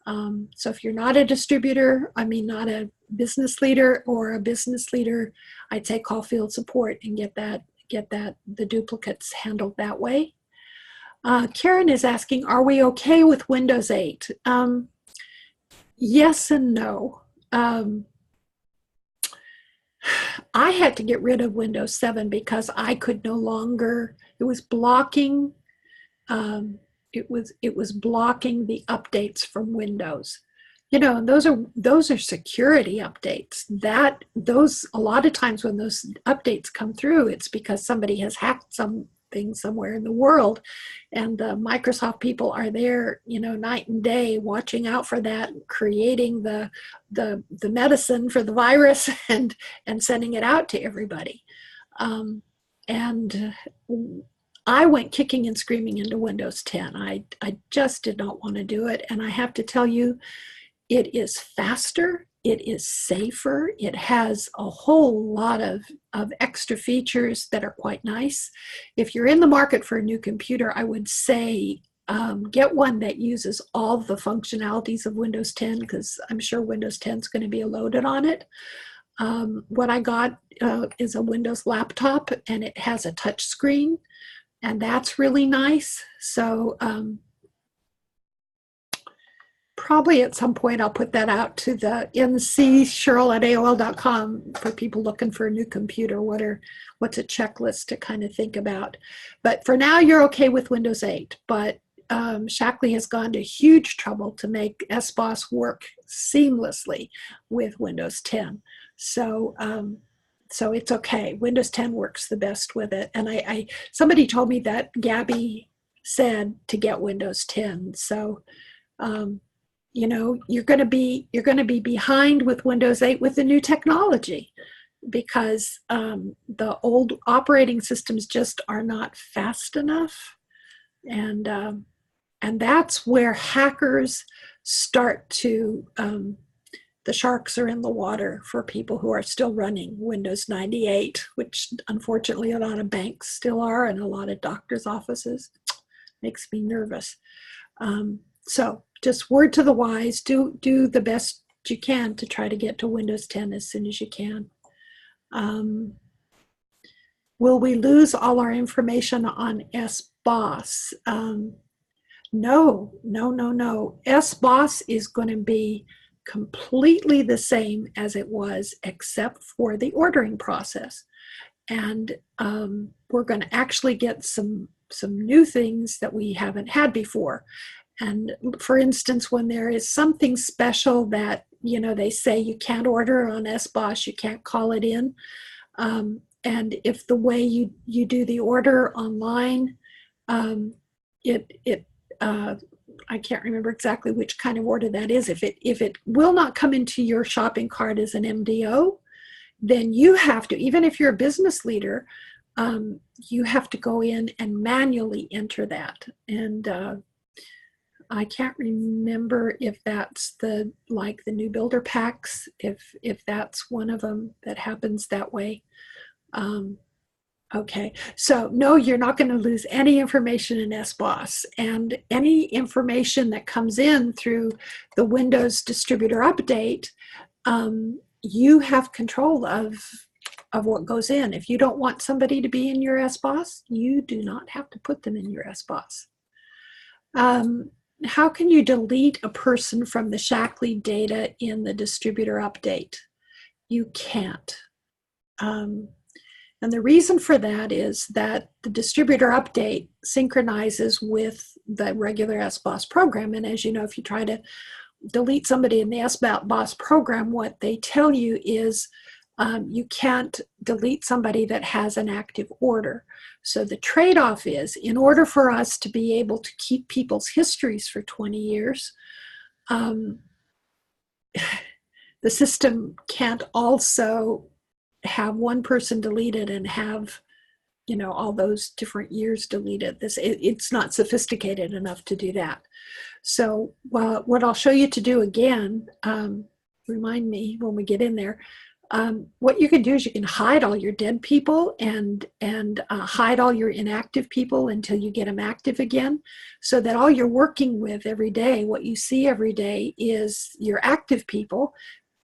So if you're not a distributor, not a business leader or a business leader, I'd say call field support and get the duplicates handled that way. Karen is asking, are we okay with Windows 8? Yes and no. I had to get rid of Windows 7 because I could no longer, it was blocking it was blocking the updates from Windows. And those are security updates. Those a lot of times when those updates come through, it's because somebody has hacked something somewhere in the world, and the Microsoft people are there, night and day, watching out for that, creating the medicine for the virus and sending it out to everybody. And I went kicking and screaming into Windows 10. I just did not want to do it, and I have to tell you, it is faster, it is safer, it has a whole lot of extra features that are quite nice. If you're in the market for a new computer, I would say get one that uses all the functionalities of Windows 10, because I'm sure Windows 10 is going to be loaded on it. What I got is a Windows laptop, and it has a touch screen, and that's really nice. So probably at some point I'll put that out to the ncshirl@aol.com for people looking for a new computer. What's a checklist to kind of think about? But for now, you're okay with Windows 8. But Shaklee has gone to huge trouble to make SBOSS work seamlessly with Windows 10. So it's okay. Windows 10 works the best with it. And somebody told me that Gabby said to get Windows 10. So you're going to be behind with Windows 8 with the new technology, because the old operating systems just are not fast enough, and that's where hackers start to the sharks are in the water for people who are still running Windows 98, which unfortunately a lot of banks still are, and a lot of doctors' offices. Makes me nervous. So just word to the wise, do the best you can to try to get to Windows 10 as soon as you can. Will we lose all our information on SBOSS? No. SBOSS is going to be completely the same as it was, except for the ordering process. And we're going to actually get some new things that we haven't had before. And for instance, when there is something special that, they say you can't order on SBOSS, you can't call it in. And if the way you do the order online, I can't remember exactly which kind of order that is. If it will not come into your shopping cart as an MDO, then you have to, even if you're a business leader, you have to go in and manually enter that. And I can't remember if that's the new builder packs, if that's one of them that happens that way. Okay, so no, you're not going to lose any information in SBOSS, and any information that comes in through the Windows distributor update you have control of what goes in. If you don't want somebody to be in your SBOSS, you do not have to put them in your SBOSS. How can you delete a person from the Shaklee data in the distributor update? You can't. And the reason for that is that the distributor update synchronizes with the regular SBOSS program. And as you know, if you try to delete somebody in the SBOSS program, what they tell you is you can't delete somebody that has an active order. So the trade-off is, in order for us to be able to keep people's histories for 20 years, the system can't also have one person deleted and have, you know, all those different years deleted. It's not sophisticated enough to do that. So what I'll show you to do again, remind me when we get in there, what you can do is you can hide all your dead people and hide all your inactive people until you get them active again, so that all you're working with every day, what you see every day, is your active people,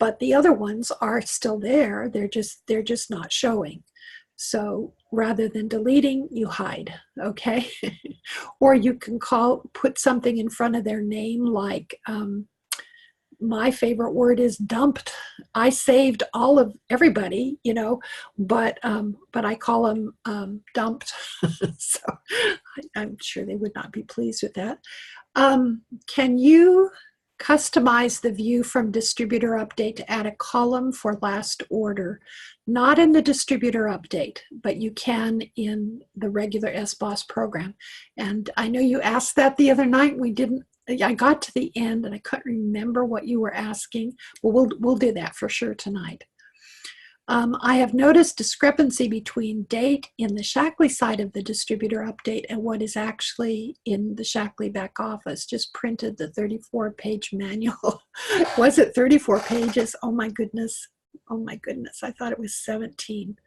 but the other ones are still there. They're just not showing. So rather than deleting, you hide, okay? Or you can put something in front of their name, like my favorite word is dumped. I saved all of everybody, you know, but I call them dumped. So I'm sure they would not be pleased with that. Can you customize the view from distributor update to add a column for last order? Not in the distributor update, but you can in the regular SBOSS program. And I know you asked that the other night. I got to the end and I couldn't remember what you were asking. Well, we'll do that for sure tonight. I have noticed discrepancy between date in the Shaklee side of the distributor update and what is actually in the Shaklee back office. Just printed the 34-page manual. Was it 34 pages? Oh my goodness. Oh my goodness. I thought it was 17.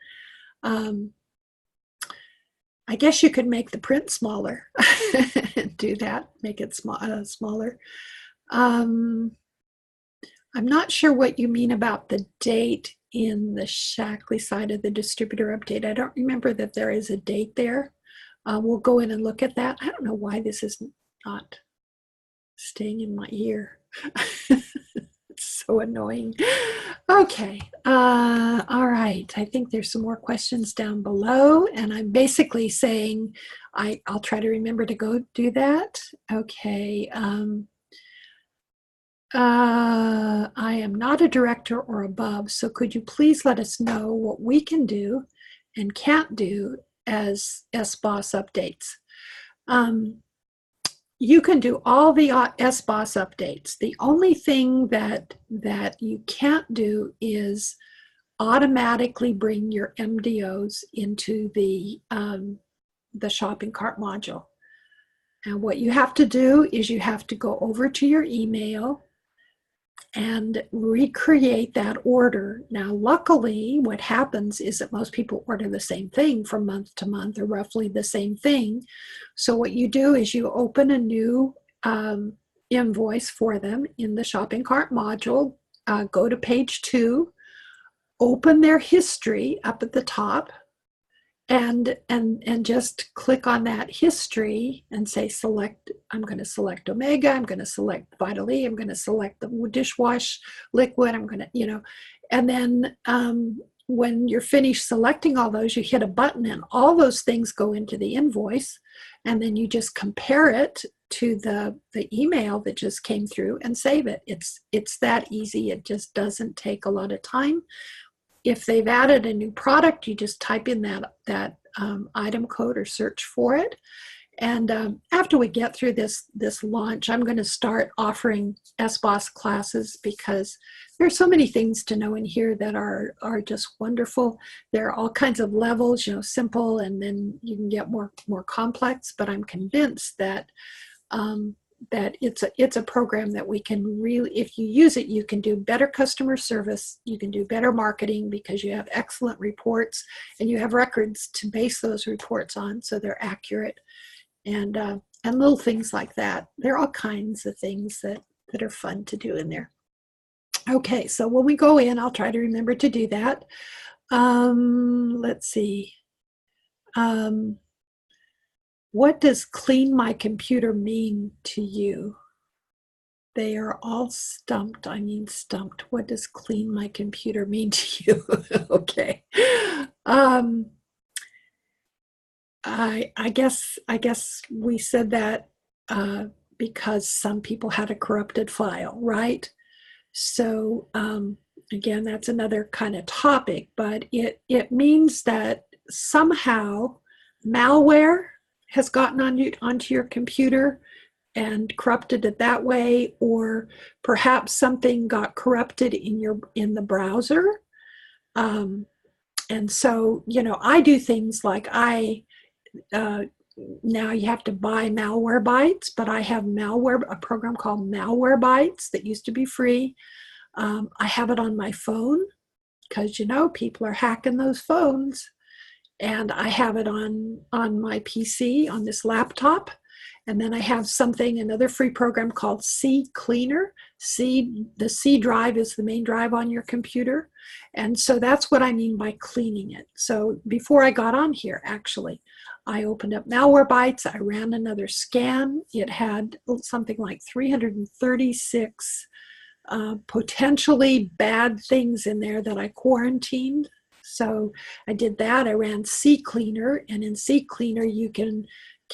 I guess you could make the print smaller. Do that, make it smaller. I'm not sure what you mean about the date in the Shaklee side of the distributor update. I don't remember that there is a date there. We'll go in and look at that. I don't know why this is not staying in my ear. It's so annoying. Okay, all right. I think there's some more questions down below, and I'm basically saying I'll try to remember to go do that. Okay. I am not a director or above, so could you please let us know what we can do and can't do as SBOSS updates? You can do all the SBOSS updates. The only thing that you can't do is automatically bring your MDOs into the shopping cart module. And what you have to do is you have to go over to your email and recreate that order. Now, luckily, what happens is that most people order the same thing from month to month, or roughly the same thing. So what you do is you open a new invoice for them in the shopping cart module, go to page 2, open their history up at the top, and just click on that history and say select. I'm going to select Omega, I'm going to select Vital E, I'm going to select the dishwash liquid, I'm going to, you know, and then when you're finished selecting all those, you hit a button and all those things go into the invoice, and then you just compare it to the email that just came through and save it. It's that easy. It just doesn't take a lot of time. If they've added a new product, you just type in that item code or search for it. And after we get through this launch, I'm going to start offering SBOSS classes, because there's so many things to know in here that are just wonderful. There are all kinds of levels, you know, simple, and then you can get more complex. But I'm convinced that that it's a program that we can really, if you use it, you can do better customer service, you can do better marketing, because you have excellent reports and you have records to base those reports on, so they're accurate, and little things like that. There are all kinds of things that are fun to do in there. Okay, so when we go in, I'll try to remember to do that. Let's see. What does clean my computer mean to you? They are all stumped. I mean stumped. What does clean my computer mean to you? Okay. I guess we said that because some people had a corrupted file, right? So again, that's another kind of topic, but it means that somehow malware has gotten onto your computer and corrupted it that way, or perhaps something got corrupted in the browser. And so, I do things like now you have to buy Malwarebytes, but I have a program called Malwarebytes that used to be free. I have it on my phone because, people are hacking those phones. And I have it on my PC, on this laptop. And then I have another free program called C Cleaner. The C drive is the main drive on your computer. And so that's what I mean by cleaning it. So before I got on here, actually, I opened up Malwarebytes. I ran another scan. It had something like 336 potentially bad things in there that I quarantined. So I did that. I ran C Cleaner, and in C Cleaner you can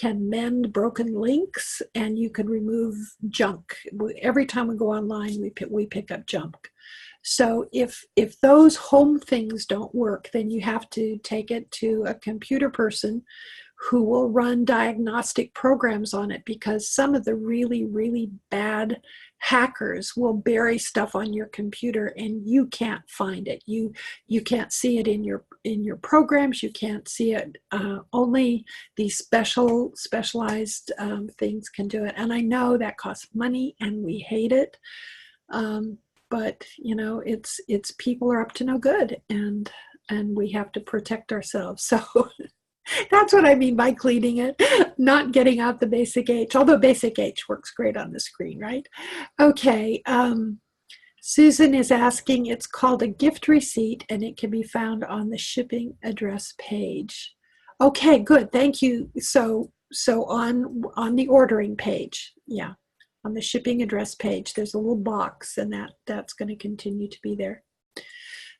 mend broken links, and you can remove junk. Every time we go online, we pick up junk. So if those home things don't work, then you have to take it to a computer person who will run diagnostic programs on it, because some of the really, really bad hackers will bury stuff on your computer and you can't find it. You can't see it in your programs. You can't see it. Only these specialized things can do it. And I know that costs money and we hate it. But it's people are up to no good, and we have to protect ourselves. So that's what I mean by cleaning it, not getting out the basic H, although basic H works great on the screen, right? Okay, Susan is asking, it's called a gift receipt and it can be found on the shipping address page. Okay, good, thank you. So on the ordering page, yeah, on the shipping address page, there's a little box, and that's going to continue to be there.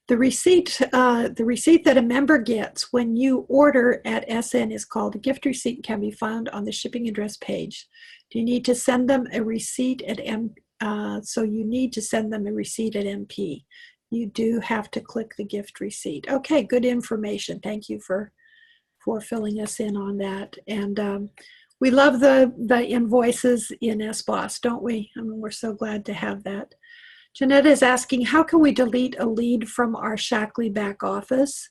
The receipt that a member gets when you order at SN is called a gift receipt and can be found on the shipping address page. Do you need to send them a receipt at so you need to send them a receipt at MP. You do have to click the gift receipt. Okay, good information. Thank you for filling us in on that. And we love the invoices in SBOSS, don't we? I mean, we're so glad to have that. Jeanette is asking, how can we delete a lead from our Shaklee back office?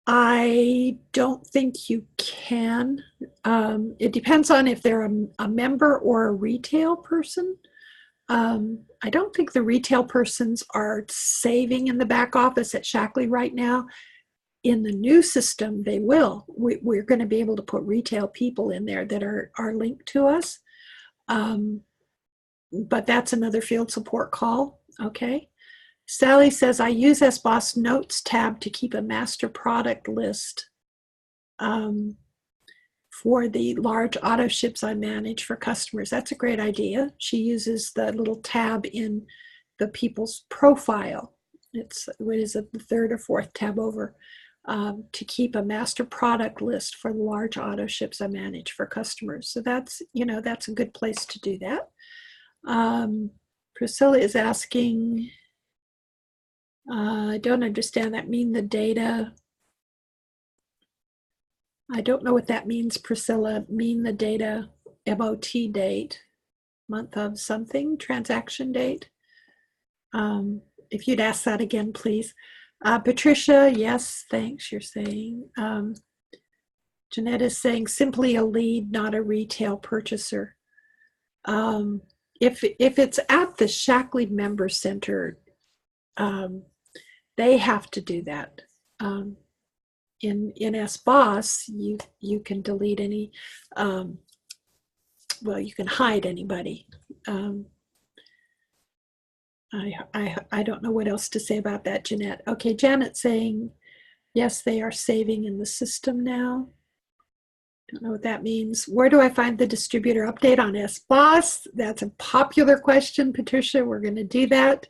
I don't think you can. It depends on if they're a member or a retail person. I don't think the retail persons are saving in the back office at Shaklee right now. In the new system, they will. We're going to be able to put retail people in there that are linked to us. But that's another field support call. Okay. Sally says, I use SBOSS Notes tab to keep a master product list for the large auto ships I manage for customers. That's a great idea. She uses the little tab in the people's profile. What is it, the third or fourth tab over, to keep a master product list for the large auto ships I manage for customers. So that's a good place to do that. Priscilla is asking, I don't understand that. Mean the data. I don't know what that means, Priscilla. Mean the data, MOT date, month of something, transaction date. If you'd ask that again, please. Patricia, yes, thanks, you're saying. Jeanette is saying simply a lead, not a retail purchaser. If it's at the Shaklee Member Center, they have to do that. In SBOSS, you can delete any well, you can hide anybody. I don't know what else to say about that, Jeanette. Okay, Janet's saying, yes, they are saving in the system now. Don't know what that means. Where do I find the distributor update on SBOSS? That's a popular question, Patricia. We're going to do that.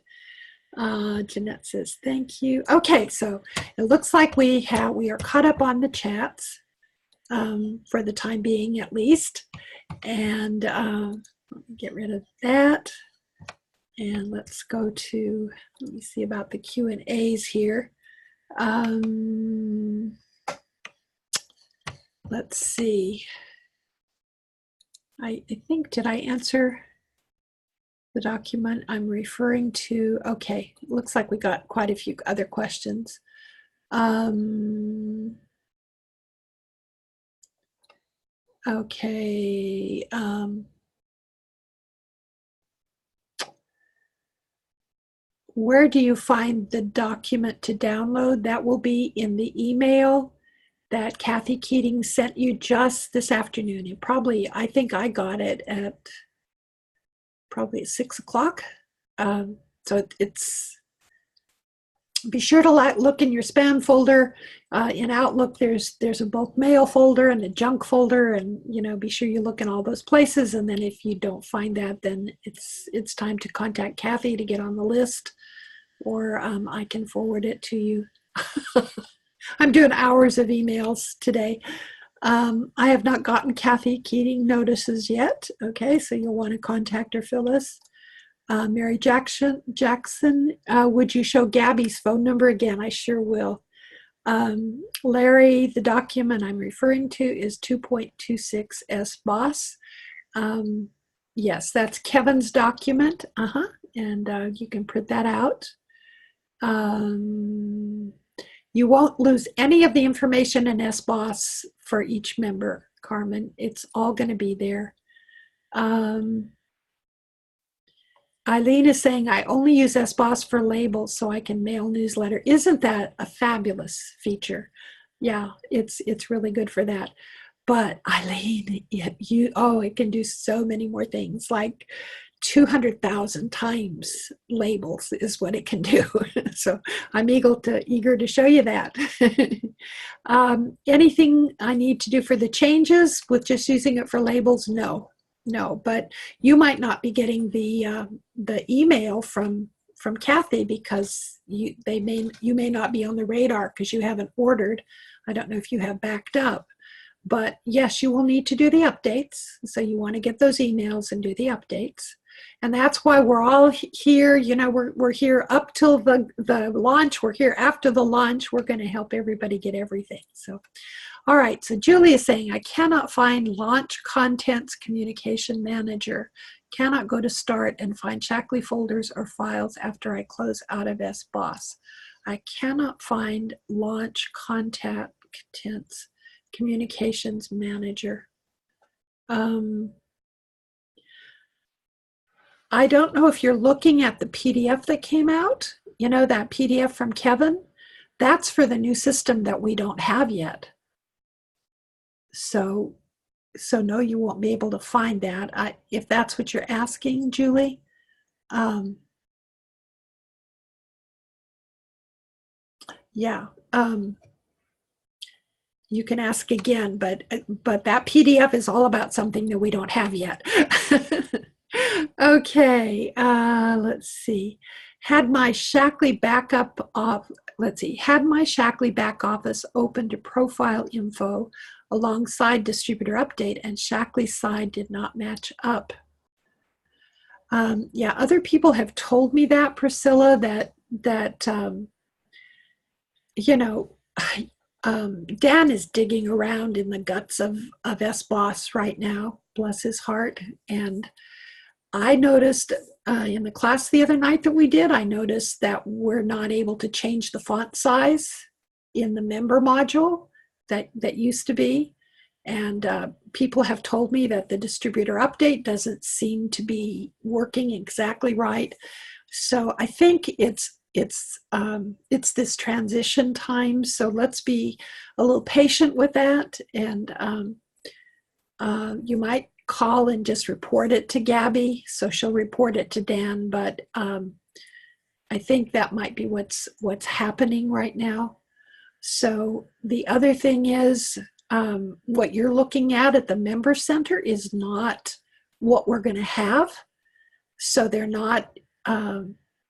Jeanette says, thank you. Okay, so it looks like we are caught up on the chats for the time being, at least. And let me get rid of that. And let's go to, let me see about the Q&As here. Let's see. I think, did I answer the document I'm referring to? Okay, looks like we got quite a few other questions. Okay. Where do you find the document to download? That will be in the email that Kathy Keating sent you just this afternoon. And probably, I think I got it at probably 6 o'clock. So it's, be sure to look in your spam folder. In Outlook, there's a bulk mail folder and a junk folder, and be sure you look in all those places. And then if you don't find that, then it's time to contact Kathy to get on the list, or I can forward it to you. I'm doing hours of emails today. I have not gotten Kathy Keating notices yet. Okay, so you'll want to contact her, Phyllis. Mary Jackson, would you show Gabby's phone number again? I sure will. Larry, the document I'm referring to is 2.26 SBOSS. Yes, that's Kevin's document. And you can print that out. You won't lose any of the information in SBOSS for each member, Carmen. It's all going to be there. Eileen is saying, I only use SBOSS for labels so I can mail newsletter. Isn't that a fabulous feature? Yeah, it's really good for that. But Eileen, it can do so many more things, like 200,000 times labels is what it can do. So I'm eager to show you that. Anything I need to do for the changes with just using it for labels? No, but you might not be getting the email from Kathy because you may not be on the radar because you haven't ordered. I don't know if you have backed up, but yes, you will need to do the updates. So you want to get those emails and do the updates. And that's why we're all here. We're here up till the launch. We're here after the launch. We're going to help everybody get everything. So. All right, so Julie is saying, I cannot find Launch Contents Communication Manager. Cannot go to Start and find Shaklee folders or files after I close out of SBOSS. I cannot find Launch Contents Communications Manager. I don't know if you're looking at the PDF that came out, that PDF from Kevin. That's for the new system that we don't have yet. So no, you won't be able to find that. If that's what you're asking, Julie. Yeah. You can ask again, but that PDF is all about something that we don't have yet. Okay. Let's see. Had my Shaklee backup off. Let's see. Had my Shaklee back office open to profile info alongside distributor update, and Shaklee's side did not match up. Yeah, other people have told me that, Priscilla, that Dan is digging around in the guts of SBOSS right now, bless his heart. And I noticed in the class the other night that we did, I noticed that we're not able to change the font size in the member module that used to be. And people have told me that the distributor update doesn't seem to be working exactly right. So I think it's this transition time. So let's be a little patient with that. And you might call and just report it to Gabby, so she'll report it to Dan, but I think that might be what's happening right now. So the other thing is, what you're looking at the member center is not what we're going to have. So they're not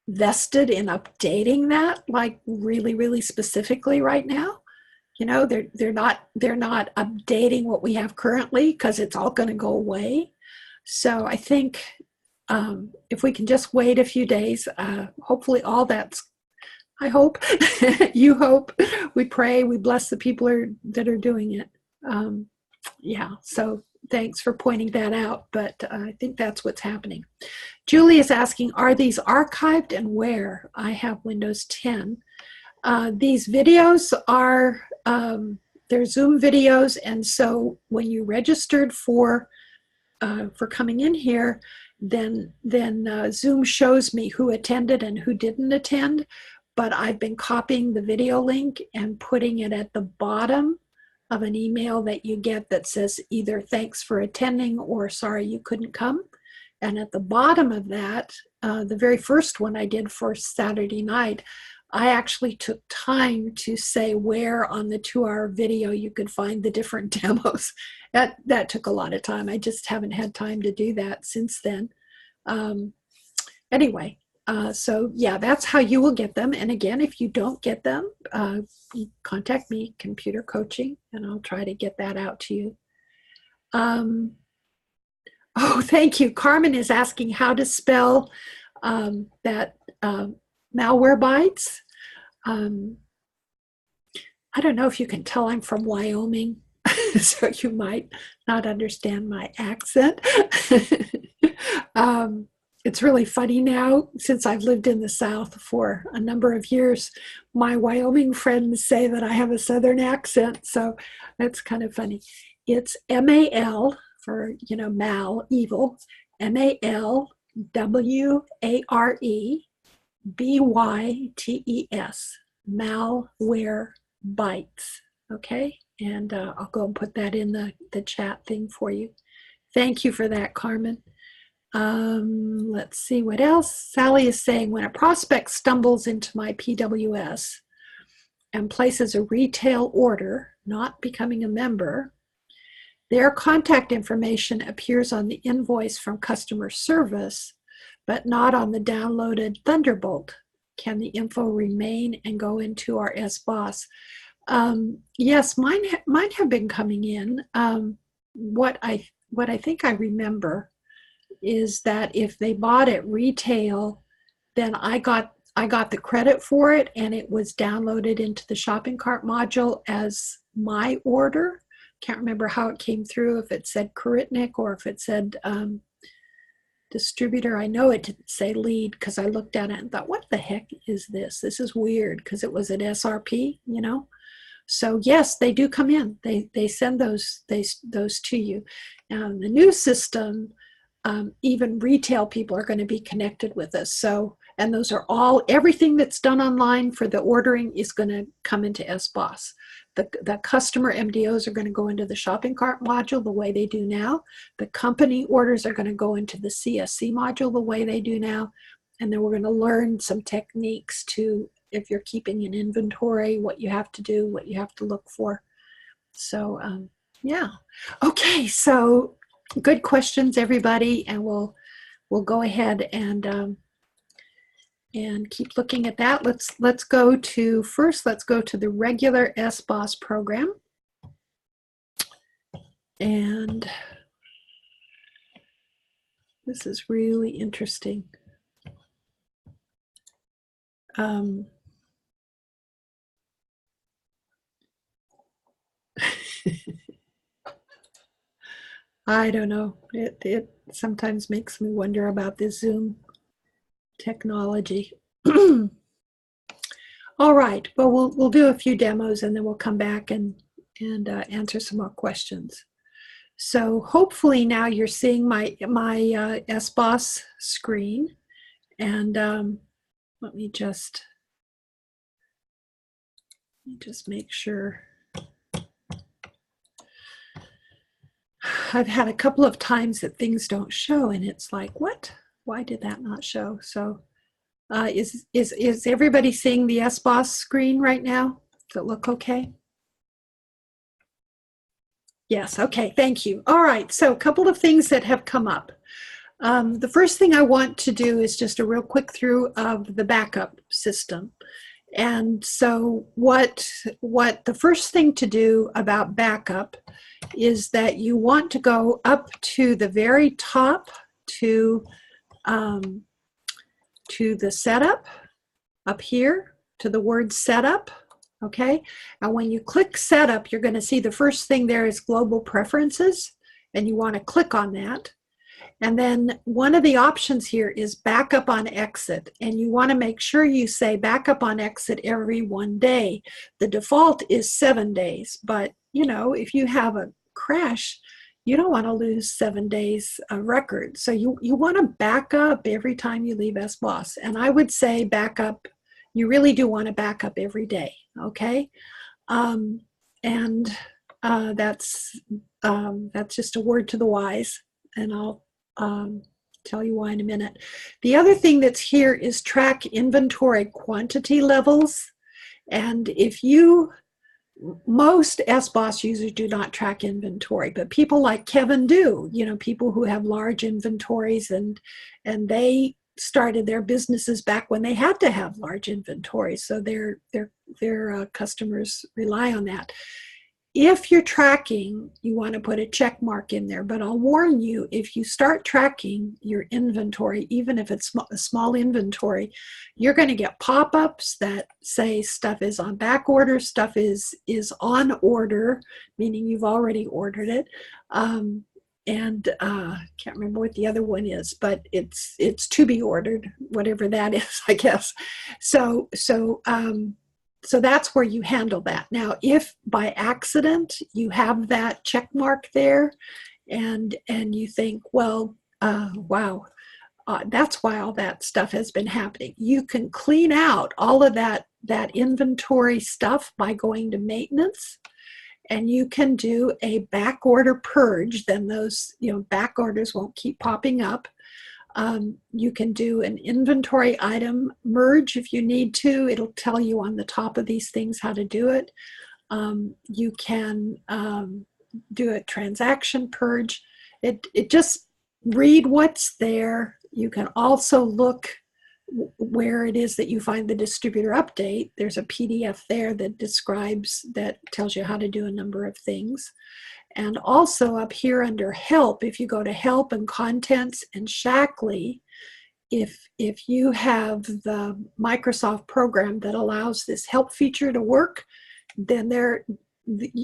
vested in updating that like really, really specifically right now. You know, they're not updating what we have currently because it's all going to go away. So I think if we can just wait a few days, hopefully all that's, I hope, you hope, we pray, we bless the people that are doing it. Yeah, so thanks for pointing that out, but I think that's what's happening. Julie is asking, are these archived and where? I have Windows 10. These videos are, they're Zoom videos, and so when you registered for coming in here, then Zoom shows me who attended and who didn't attend, but I've been copying the video link and putting it at the bottom of an email that you get that says either thanks for attending or sorry you couldn't come. And at the bottom of that, the very first one I did for Saturday night, I actually took time to say where on the 2-hour video you could find the different demos. That took a lot of time. I just haven't had time to do that since then. Anyway, so yeah, that's how you will get them. And again, if you don't get them, you contact me, Computer Coaching, and I'll try to get that out to you. Oh, thank you. Carmen is asking how to spell that Malwarebytes. I don't know if you can tell I'm from Wyoming, so you might not understand my accent. It's really funny now, since I've lived in the South for a number of years, my Wyoming friends say that I have a Southern accent, so that's kind of funny. It's M-A-L for, you know, mal, evil, M-A-L-W-A-R-E-B-Y-T-E-S, Malware Bytes, okay? And I'll go and put that in the chat thing for you. Thank you for that, Carmen. Let's see what else. Sally is saying, when a prospect stumbles into my PWS and places a retail order, not becoming a member, their contact information appears on the invoice from customer service, but not on the downloaded Thunderbolt. Can the info remain and go into our SBOSS? Yes, mine have been coming in. What I think I remember is that if they bought it retail, then I got the credit for it, and it was downloaded into the shopping cart module as my order. Can't remember how it came through, if it said Koritnik or if it said distributor. I know it didn't say lead because I looked at it and thought, what the heck is this? This is weird, because it was an SRP, you know. So yes, they do come in. They send those to you. The new system, even retail people are going to be connected with us. So, and those are all, everything that's done online for the ordering is going to come into SBOSS. The customer MDOs are going to go into the shopping cart module the way they do now. The company orders are going to go into the CSC module the way they do now. And then we're going to learn some techniques to, if you're keeping an inventory, what you have to do, what you have to look for. So, yeah. Okay, so good questions, everybody, and we'll go ahead and keep looking at that. Let's go to the regular SBOSS program, and this is really interesting. I don't know. It sometimes makes me wonder about this Zoom technology. All right. Well, we'll do a few demos and then we'll come back and answer some more questions. So hopefully now you're seeing my SBOSS screen, and let me just make sure. I've had a couple of times that things don't show, and it's like, what? Why did that not show? So is everybody seeing the SBOSS screen right now? Does it look okay? Yes, okay, thank you. All right, so a couple of things that have come up. The first thing I want to do is just a real quick through of the backup system. And so what the first thing to do about backup is that you want to go up to the very top to the setup, up here to the word setup, okay? And when you click setup, you're going to see the first thing there is global preferences, and you want to click on that. And then one of the options here is backup on exit, and you want to make sure you say backup on exit every 1 day. The default is 7 days, but you know, if you have a crash, you don't want to lose 7 days of record. So you want to back up every time you leave SBOSS. And I would say backup, you really do want to back up every day, okay? That's just a word to the wise, and I'll tell you why in a minute. The other thing that's here is track inventory quantity levels. And if you, most SBOSS users do not track inventory, but people like Kevin do, you know, people who have large inventories, and they started their businesses back when they had to have large inventories. So their customers rely on that. If you're tracking, you want to put a check mark in there, but I'll warn you, if you start tracking your inventory, even if it's a small inventory, you're going to get pop-ups that say stuff is on back order, stuff is on order, meaning you've already ordered it. Can't remember what the other one is, but it's to be ordered, whatever that is, I guess. So that's where you handle that. Now, if by accident you have that check mark there, and you think, well, wow, that's why all that stuff has been happening, you can clean out all of that inventory stuff by going to maintenance, and you can do a back order purge. Then those, you know, back orders won't keep popping up. You can do an inventory item merge if you need to. It'll tell you on the top of these things how to do it. You can do a transaction purge. It just read what's there. You can also look where it is that you find the distributor update. There's a PDF there that tells you how to do a number of things. And also up here under help, if you go to help and contents and Shaklee, if you have the Microsoft program that allows this help feature to work, then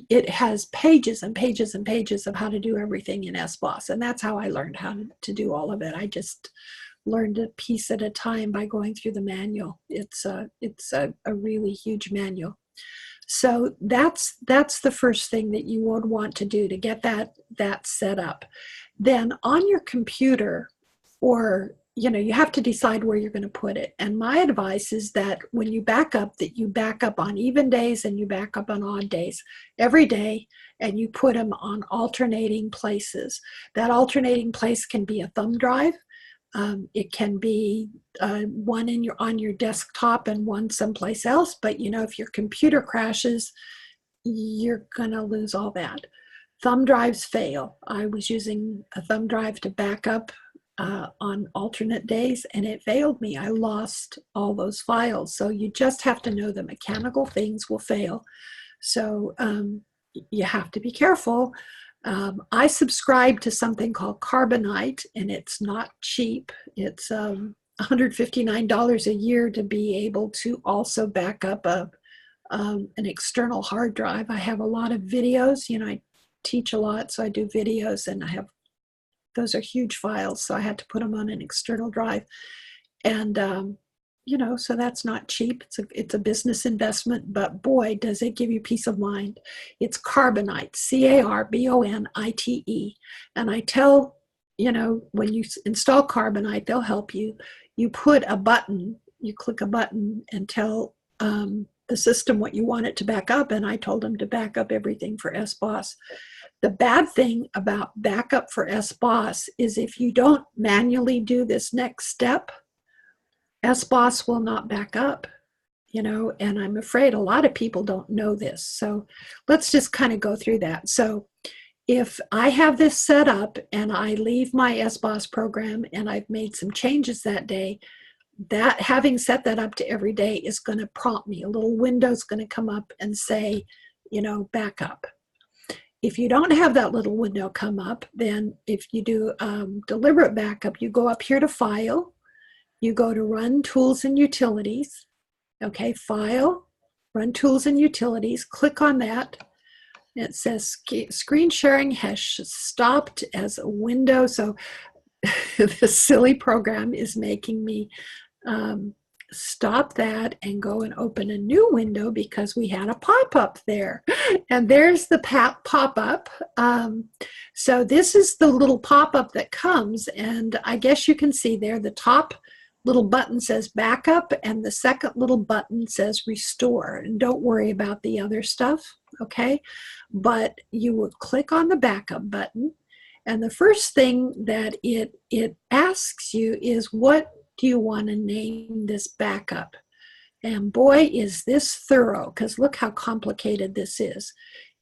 it has pages and pages and pages of how to do everything in SBOSS. And that's how I learned how to do all of it. I just learned a piece at a time by going through the manual. It's a really huge manual. So that's the first thing that you would want to do to get that set up. Then on your computer, or you know, you have to decide where you're going to put it. And my advice is that when you back up, that you back up on even days and you back up on odd days every day, and you put them on alternating places. That alternating place can be a thumb drive. It can be one on your desktop and one someplace else, but you know, if your computer crashes, you're gonna lose all that. Thumb drives fail. I was using a thumb drive to back up on alternate days, and it failed me. I lost all those files. So you just have to know the mechanical things will fail. So you have to be careful. I subscribe to something called Carbonite, and it's not cheap. It's $159 a year to be able to also back up an external hard drive. I have a lot of videos. You know, I teach a lot, so I do videos, and those are huge files, so I had to put them on an external drive. And you know, so that's not cheap. It's a business investment, but boy, does it give you peace of mind. It's Carbonite, Carbonite. And I tell, you know, when you install Carbonite, they'll help you. You put a button, you click a button and tell the system what you want it to back up. And I told them to back up everything for SBOSS. The bad thing about backup for SBOSS is if you don't manually do this next step, SBOSS will not back up, you know, and I'm afraid a lot of people don't know this. So let's just kind of go through that. So if I have this set up and I leave my SBOSS program and I've made some changes that day, that having set that up to every day is going to prompt me. A little window is going to come up and say, you know, backup. If you don't have that little window come up, then if you do deliberate backup, you go up here to File, you go to Run Tools and Utilities, okay, File, Run Tools and Utilities, click on that. It says screen sharing has stopped as a window, so this silly program is making me stop that and go and open a new window because we had a pop-up there. And there's the pop-up. So this is the little pop-up that comes, and I guess you can see there the top little button says backup and the second little button says restore. And don't worry about the other stuff, okay? But you would click on the backup button, and the first thing that it asks you is, what do you want to name this backup? And boy, is this thorough, because look how complicated this is.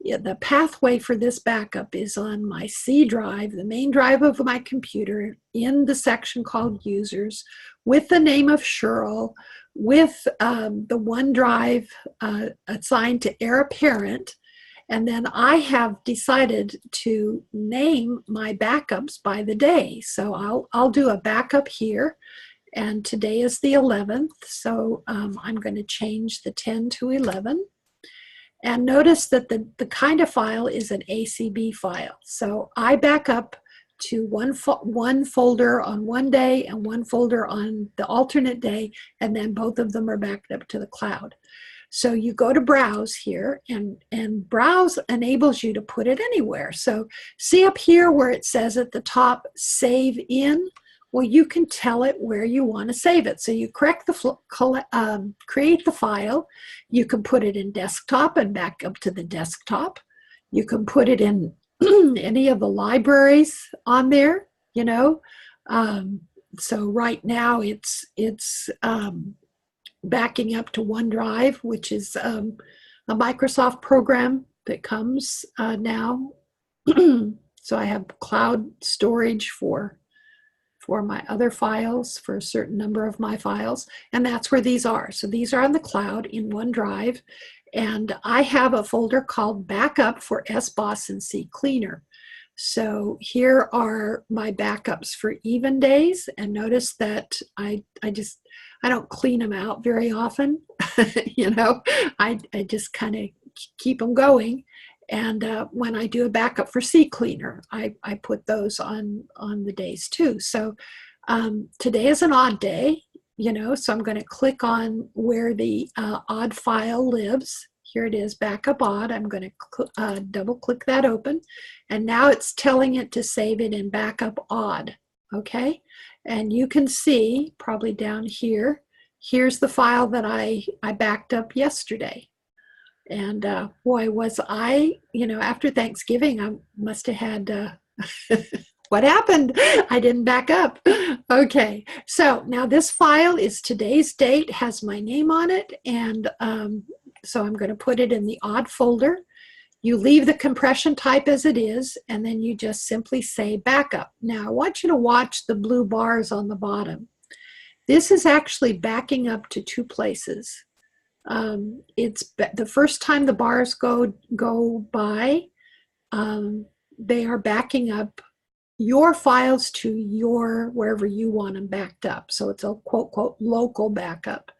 Yeah, the pathway for this backup is on my C drive, the main drive of my computer, in the section called Users, with the name of Shirley, with the OneDrive assigned to heir apparent. And then I have decided to name my backups by the day. So I'll do a backup here. And today is the 11th, so I'm going to change the 10 to 11. And notice that the kind of file is an ACB file. So I back up to one folder on one day and one folder on the alternate day, and then both of them are backed up to the cloud. So you go to Browse here, and Browse enables you to put it anywhere. So see up here where it says at the top, Save In? Well, you can tell it where you want to save it. So you create the file. You can put it in desktop and back up to the desktop. You can put it in any of the libraries on there, you know. So right now it's backing up to OneDrive, which is a Microsoft program that comes now. So I have cloud storage for my other files, for a certain number of my files, and that's where these are. So these are on the cloud in OneDrive, and I have a folder called Backup for SBOSS and CCleaner. So here are my backups for even days, and notice that I don't clean them out very often. You know, I just kind of keep them going. And when I do a backup for CCleaner, I put those on the days too. So today is an odd day, you know, so I'm going to click on where the odd file lives. Here it is, backup odd. I'm going to double click that open. And now it's telling it to save it in backup odd, okay? And you can see probably down here, here's the file that I backed up yesterday. And boy, was I, you know, after Thanksgiving, I must have had, what happened? I didn't back up. Okay, so now this file is today's date, has my name on it, and so I'm going to put it in the odd folder. You leave the compression type as it is, and then you just simply say backup. Now, I want you to watch the blue bars on the bottom. This is actually backing up to two places. It's the first time the bars go by, they are backing up your files to your wherever you want them backed up. So it's a quote local backup.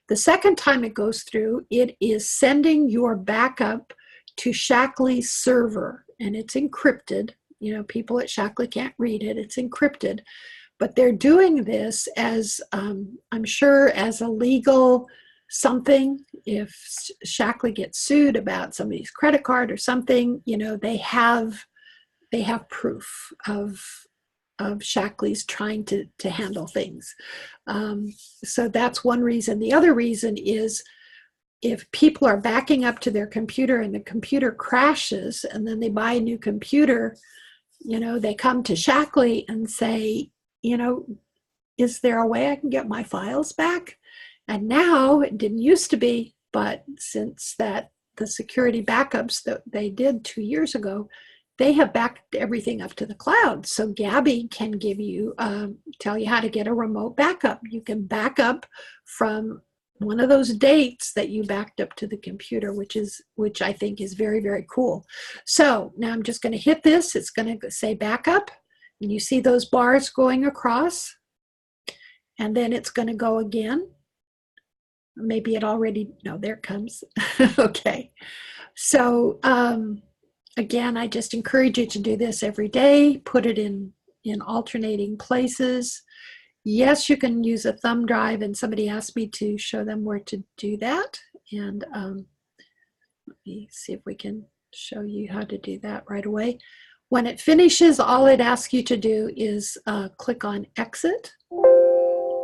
The second time it goes through, it is sending your backup to Shaklee's server, and it's encrypted. You know, people at Shaklee can't read it. It's encrypted, but they're doing this as I'm sure as a legal something. If Shaklee gets sued about somebody's credit card or something, you know, they have proof of Shaklee's trying to handle things. So that's one reason. The other reason is if people are backing up to their computer and the computer crashes and then they buy a new computer, you know, they come to Shaklee and say, you know, is there a way I can get my files back? And now, it didn't used to be, but since that the security backups that they did 2 years ago, they have backed everything up to the cloud. So Gabby can give you, tell you how to get a remote backup. You can back up from one of those dates that you backed up to the computer, which I think is very, very cool. So now I'm just going to hit this. It's going to say backup, and you see those bars going across, and then it's going to go again. Maybe it already, no, there it comes. Okay. So again, I just encourage you to do this every day. Put it in alternating places. Yes, you can use a thumb drive, and somebody asked me to show them where to do that. And let me see if we can show you how to do that right away. When it finishes, all it asks you to do is click on exit.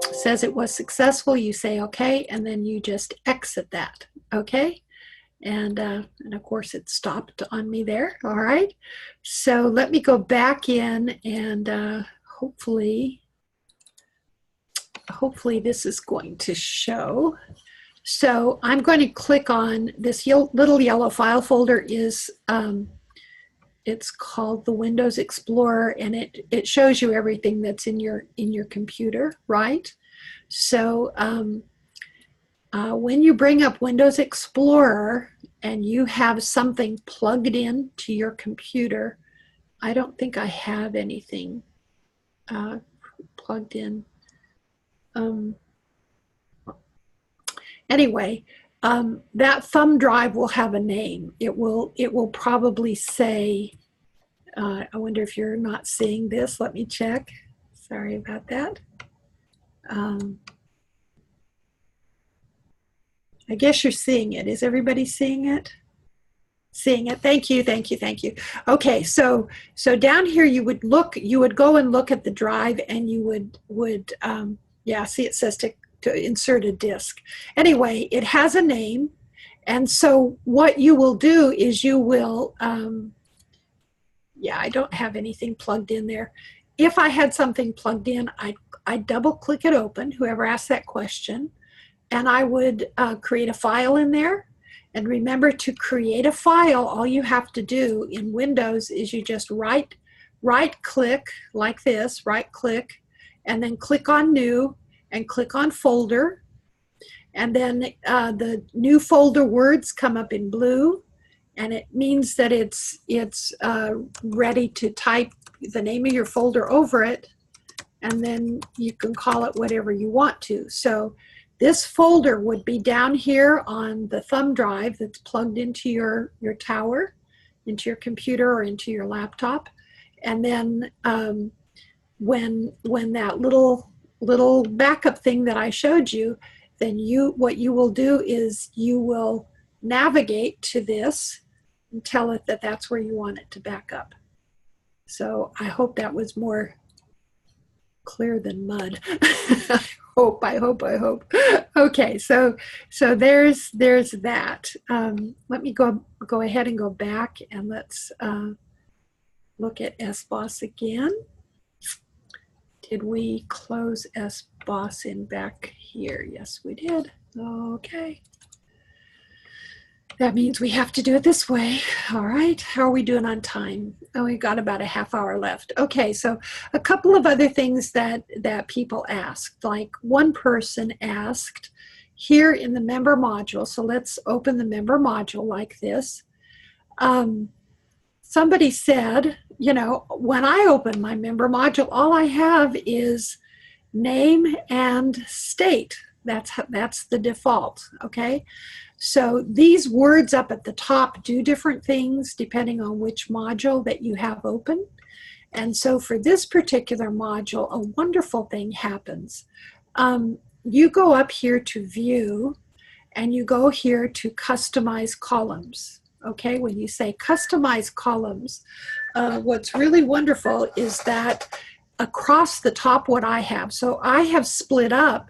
It says it was successful, you say okay, and then you just exit that, okay? And of course it stopped on me there, all right? So let me go back in, and hopefully this is going to show. So I'm going to click on this little yellow file folder. Is it's called the Windows Explorer, and it shows you everything that's in your computer, right? So when you bring up Windows Explorer and you have something plugged in to your computer, I don't think I have anything plugged in. Anyway, that thumb drive will have a name. It will probably say, I wonder if you're not seeing this. Let me check. Sorry about that. I guess you're seeing it. Is everybody seeing it? Seeing it. Thank you, thank you, thank you. Okay, so down here you would go and look at the drive, and you would yeah, see it says to insert a disk. Anyway, it has a name, and so what you will do is you will, yeah, I don't have anything plugged in there. If I had something plugged in, I'd double click it open, whoever asked that question, and I would create a file in there. And remember, to create a file, all you have to do in Windows is you just right click like this, right click, and then click on New and click on Folder. And then the new folder words come up in blue, and it means that it's ready to type the name of your folder over it, and then you can call it whatever you want to. So this folder would be down here on the thumb drive that's plugged into your tower, into your computer or into your laptop. And then when that little backup thing that I showed you, then what you will do is you will navigate to this and tell it that that's where you want it to back up. So I hope that was more clear than mud. I hope. Okay, so there's that. Let me go ahead and go back, and let's look at SBOSS again. Did we close SBOSS in back here? Yes, we did. Okay. That means we have to do it this way. All right, how are we doing on time? Oh, we got about a half hour left. Okay, so a couple of other things that people asked. Like one person asked here in the member module, so let's open the member module like this. Somebody said, you know, when I open my member module, all I have is name and state. That's the default, okay? So these words up at the top do different things depending on which module that you have open. And so for this particular module, a wonderful thing happens. You go up here to View, and you go here to Customize Columns. Okay, when you say Customize Columns, what's really wonderful is that across the top what I have, so I have split up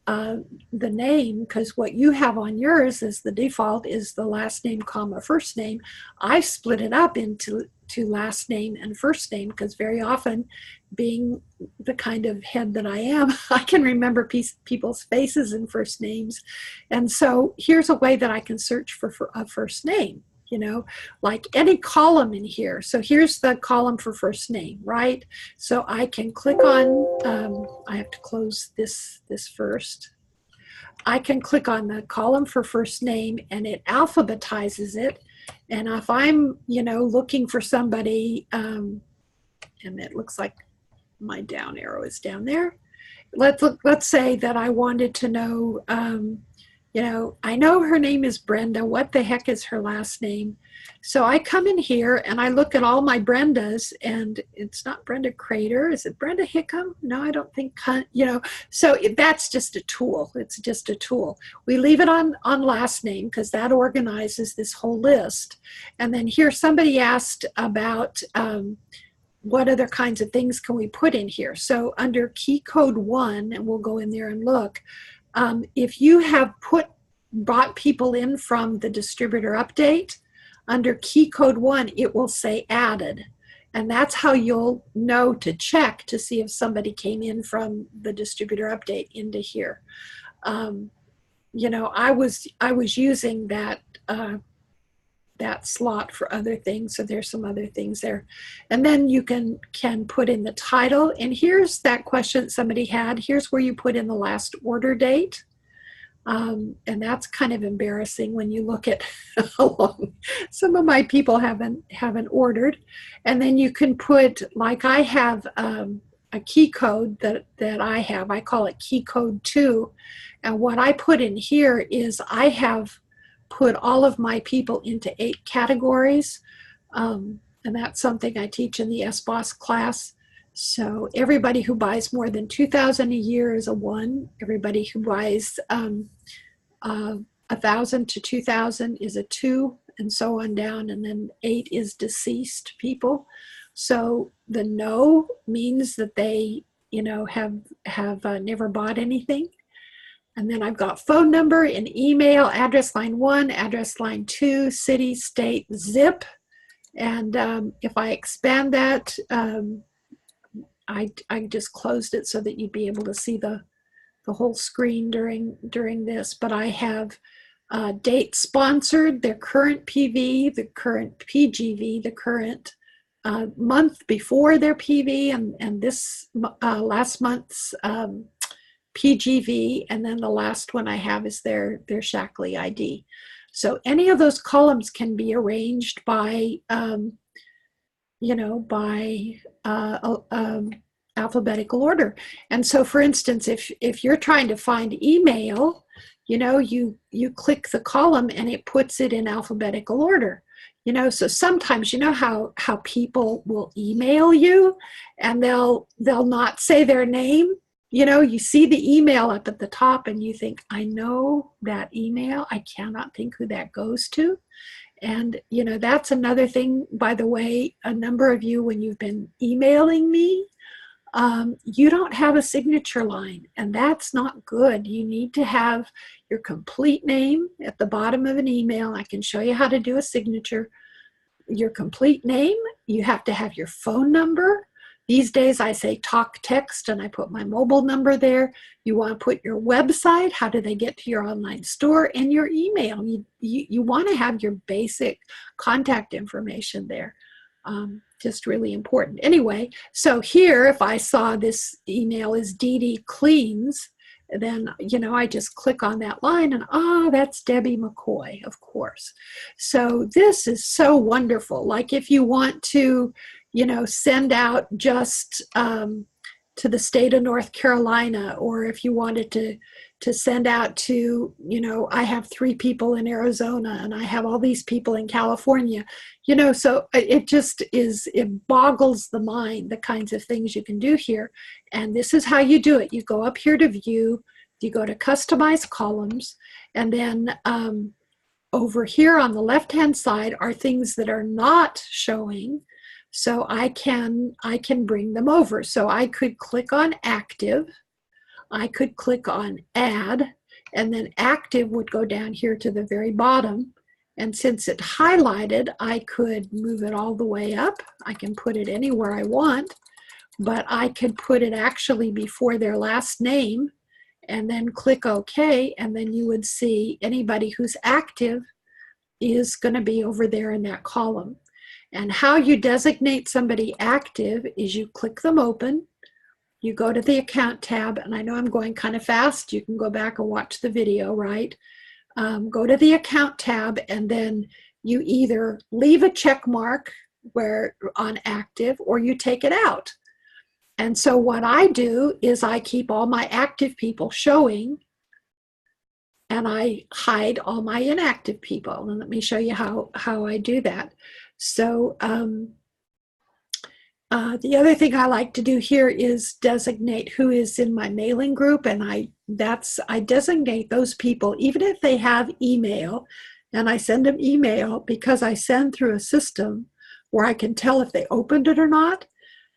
the name, because what you have on yours is the default is the last name, comma, first name. I split it up into last name and first name, because very often, being the kind of head that I am, I can remember people's faces and first names. And so here's a way that I can search for a first name, you know, like any column in here. So here's the column for first name, right? So I can click on, I have to close this first. I can click on the column for first name and it alphabetizes it. And if I'm, you know, looking for somebody, and it looks like my down arrow is down there. Let's say that I wanted to know, you know, I know her name is Brenda. What the heck is her last name? So I come in here and I look at all my Brendas, and it's not Brenda Crater. Is it Brenda Hickam? No, I don't think, you know, so that's just a tool. It's just a tool. We leave it on last name because that organizes this whole list. And then here somebody asked about, what other kinds of things can we put in here? So under key code 1, and we'll go in there and look, if you have brought people in from the distributor update, under key code 1, it will say added. And that's how you'll know to check to see if somebody came in from the distributor update into here. You know, I was using that slot for other things, so there's some other things there. And then you can put in the title, and here's that question somebody had. Here's where you put in the last order date, and that's kind of embarrassing when you look at how long some of my people haven't ordered. And then you can put, like I have a key code that I call it key code 2, and what I put in here is I have put all of my people into 8 categories, and that's something I teach in the SBOSS class. So everybody who buys more than $2,000 a year is a 1. Everybody who buys $1,000 to $2,000 is a 2, and so on down. And then 8 is deceased people. So the no means that they, you know, have never bought anything. And then I've got phone number and email, address line 1, address line 2, city, state, zip. And if I expand that, I just closed it so that you'd be able to see the whole screen during this. But I have date sponsored, their current PV, the current PGV, the current month before their PV, and this last month's PGV, and then the last one I have is their Shaklee ID. So any of those columns can be arranged by, you know, by alphabetical order. And so, for instance, if you're trying to find email, you know, you click the column and it puts it in alphabetical order. You know, so sometimes, you know how people will email you and they'll not say their name. You know, you see the email up at the top and you think, I know that email. I cannot think who that goes to. And, you know, that's another thing, by the way, a number of you, when you've been emailing me, you don't have a signature line, and that's not good. You need to have your complete name at the bottom of an email. I can show you how to do a signature. Your complete name, you have to have your phone number. These days I say talk text and I put my mobile number there. You want to put your website, how do they get to your online store, and your email. You want to have your basic contact information there. Just really important. Anyway, so here if I saw this email is Dee Dee Cleans, then, you know, I just click on that line and, oh, that's Debbie McCoy, of course. So this is so wonderful. Like if you want to, you know, send out just to the state of North Carolina, or if you wanted to send out to, you know, I have 3 people in Arizona and I have all these people in California, you know, so it just is, it boggles the mind, the kinds of things you can do here. And this is how you do it. You go up here to view, you go to customize columns, and then over here on the left-hand side are things that are not showing. So I can bring them over. So I could click on active. I could click on add, and then active would go down here to the very bottom. And since it highlighted, I could move it all the way up. I can put it anywhere I want, but I could put it actually before their last name and then click OK, and then you would see anybody who's active is going to be over there in that column. And how you designate somebody active is you click them open, you go to the account tab, and I know I'm going kind of fast. You can go back and watch the video, right? Go to the account tab, and then you either leave a check mark where on active or you take it out. And so what I do is I keep all my active people showing, and I hide all my inactive people. And let me show you how I do that. So the other thing I like to do here is designate who is in my mailing group, and I designate those people even if they have email, and I send them email because I send through a system where I can tell if they opened it or not.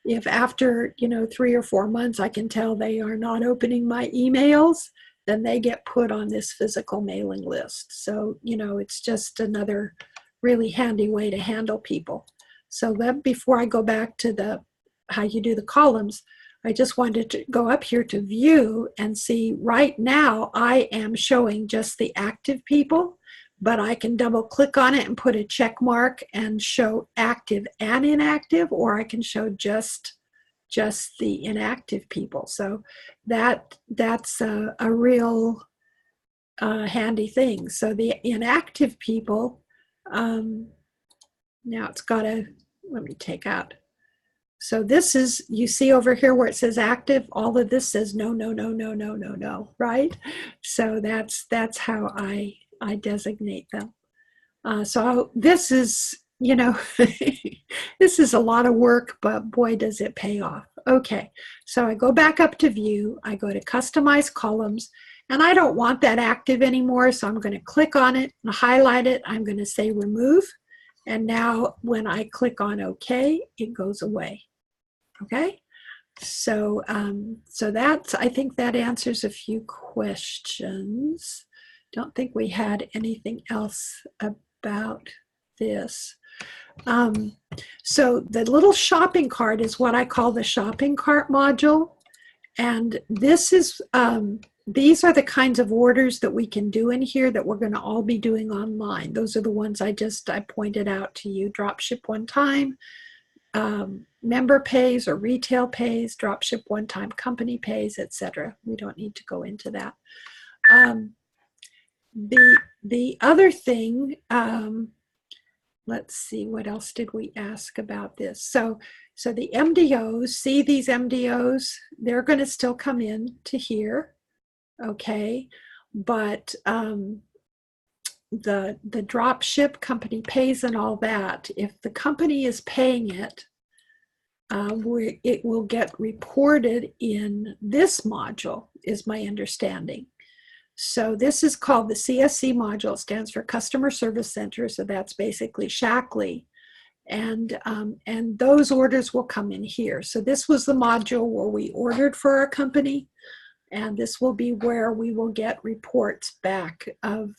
If after 3 or 4 months I can tell they are not opening my emails, then they get put on this physical mailing list. So it's just another really handy way to handle people. So then before I go back to how you do the columns, I just wanted to go up here to view and see right now I am showing just the active people, but I can double click on it and put a check mark and show active and inactive, or I can show just the inactive people. So that's a real handy thing. So the inactive people, now it's got to, let me take out. So this is, you see over here where it says active, all of this says no, no, no, no, no, no, no, right? So that's how I designate them. So this is, this is a lot of work, but boy, does it pay off. Okay, so I go back up to view, I go to customize columns, and I don't want that active anymore, so I'm going to click on it and highlight it. I'm going to say remove. And now when I click on OK, it goes away. Okay, so I think that answers a few questions. Don't think we had anything else about this. So the little shopping cart is what I call the shopping cart module. And this is, these are the kinds of orders that we can do in here that we're going to all be doing online. Those are the ones I pointed out to you. Drop ship one time, member pays or retail pays, drop ship one time, company pays, etc. We don't need to go into that. The other thing, let's see, what else did we ask about this? So the MDOs, see these MDOs, they're going to still come in to here. Okay, but the drop ship company pays and all that, if the company is paying it, it will get reported in this module, is my understanding. So this is called the CSC module. It stands for Customer Service Center, so that's basically Shaklee. And those orders will come in here. So this was the module where we ordered for our company. And this will be where we will get reports back of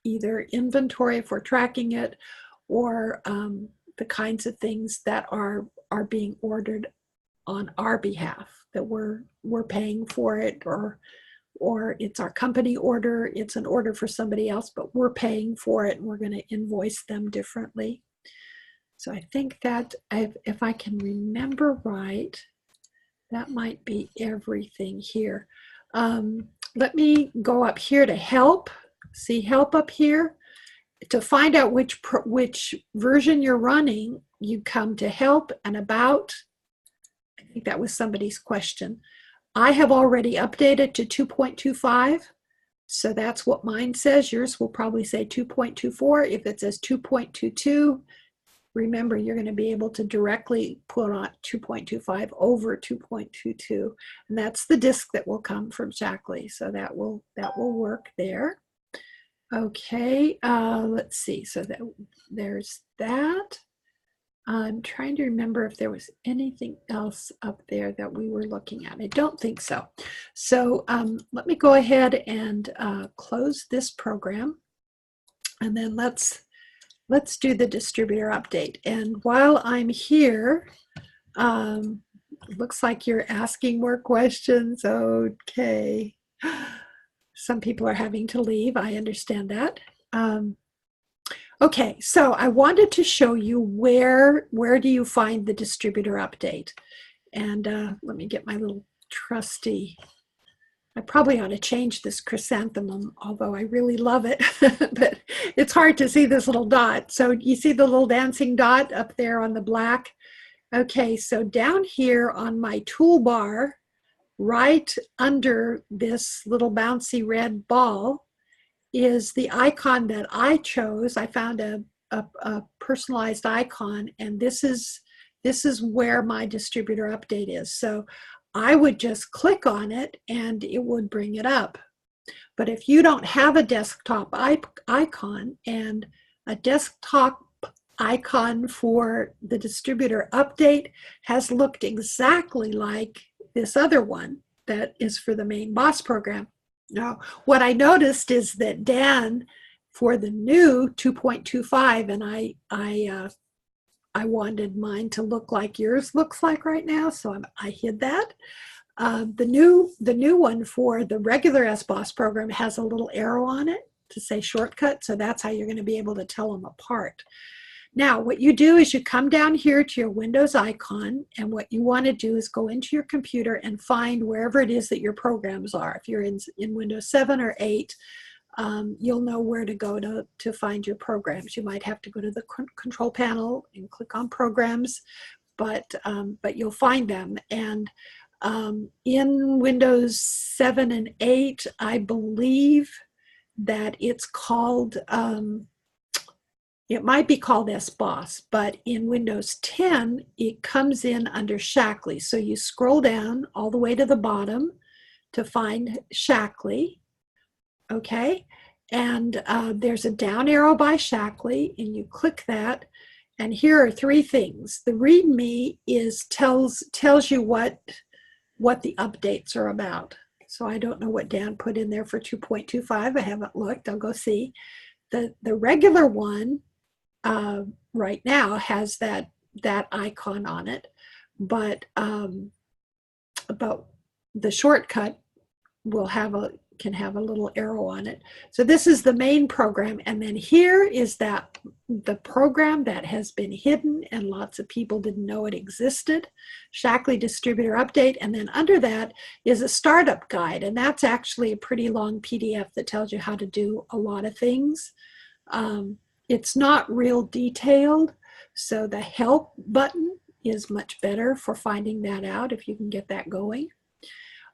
either inventory if we're tracking it, or the kinds of things that are being ordered on our behalf, that we're paying for it, or it's our company order, it's an order for somebody else, but we're paying for it and we're going to invoice them differently. So I think that if I can remember right, that might be everything here. Let me go up here to help. See help up here? To find out which version you're running, you come to help and about. I think that was somebody's question. I have already updated to 2.25. So that's what mine says. Yours will probably say 2.24. If it says 2.22, remember, you're going to be able to directly put on 2.25 over 2.22, and that's the disk that will come from Shaklee. So that will work there. Okay, let's see. So there's that. I'm trying to remember if there was anything else up there that we were looking at. I don't think so. So let me go ahead and close this program, and then let's do the distributor update. And while I'm here, it looks like you're asking more questions. Okay. Some people are having to leave. I understand that. Okay, so I wanted to show you where do you find the distributor update. And let me get my little trusty, I probably ought to change this chrysanthemum, although I really love it, but it's hard to see this little dot. So you see the little dancing dot up there on the black? Okay, so down here on my toolbar, right under this little bouncy red ball, is the icon that I chose. I found a personalized icon, and this is where my distributor update is. So I would just click on it and it would bring it up. But if you don't have a desktop icon, and a desktop icon for the distributor update has looked exactly like this other one that is for the main BOSS program. Now, what I noticed is that Dan, for the new 2.25, and I wanted mine to look like yours looks like right now, so I hid that. The new one for the regular SBOSS program has a little arrow on it to say shortcut, so that's how you're going to be able to tell them apart. Now, what you do is you come down here to your Windows icon, and what you want to do is go into your computer and find wherever it is that your programs are. If you're in Windows 7 or 8, you'll know where to go to find your programs. You might have to go to the control panel and click on programs, but you'll find them. And in Windows 7 and 8, I believe that it's called, it might be called SBOSS, but in Windows 10, it comes in under Shaklee. So you scroll down all the way to the bottom to find Shaklee, okay? And there's a down arrow by Shaklee, and you click that, and here are three things. The README tells you what the updates are about. So I don't know what Dan put in there for 2.25. I haven't looked. I'll go see. The regular one right now has that icon on it, but the shortcut can have a little arrow on it. So this is the main program, and then here is the program that has been hidden and lots of people didn't know it existed, Shaklee Distributor Update, and then under that is a startup guide, and that's actually a pretty long PDF that tells you how to do a lot of things. It's not real detailed, so the help button is much better for finding that out if you can get that going.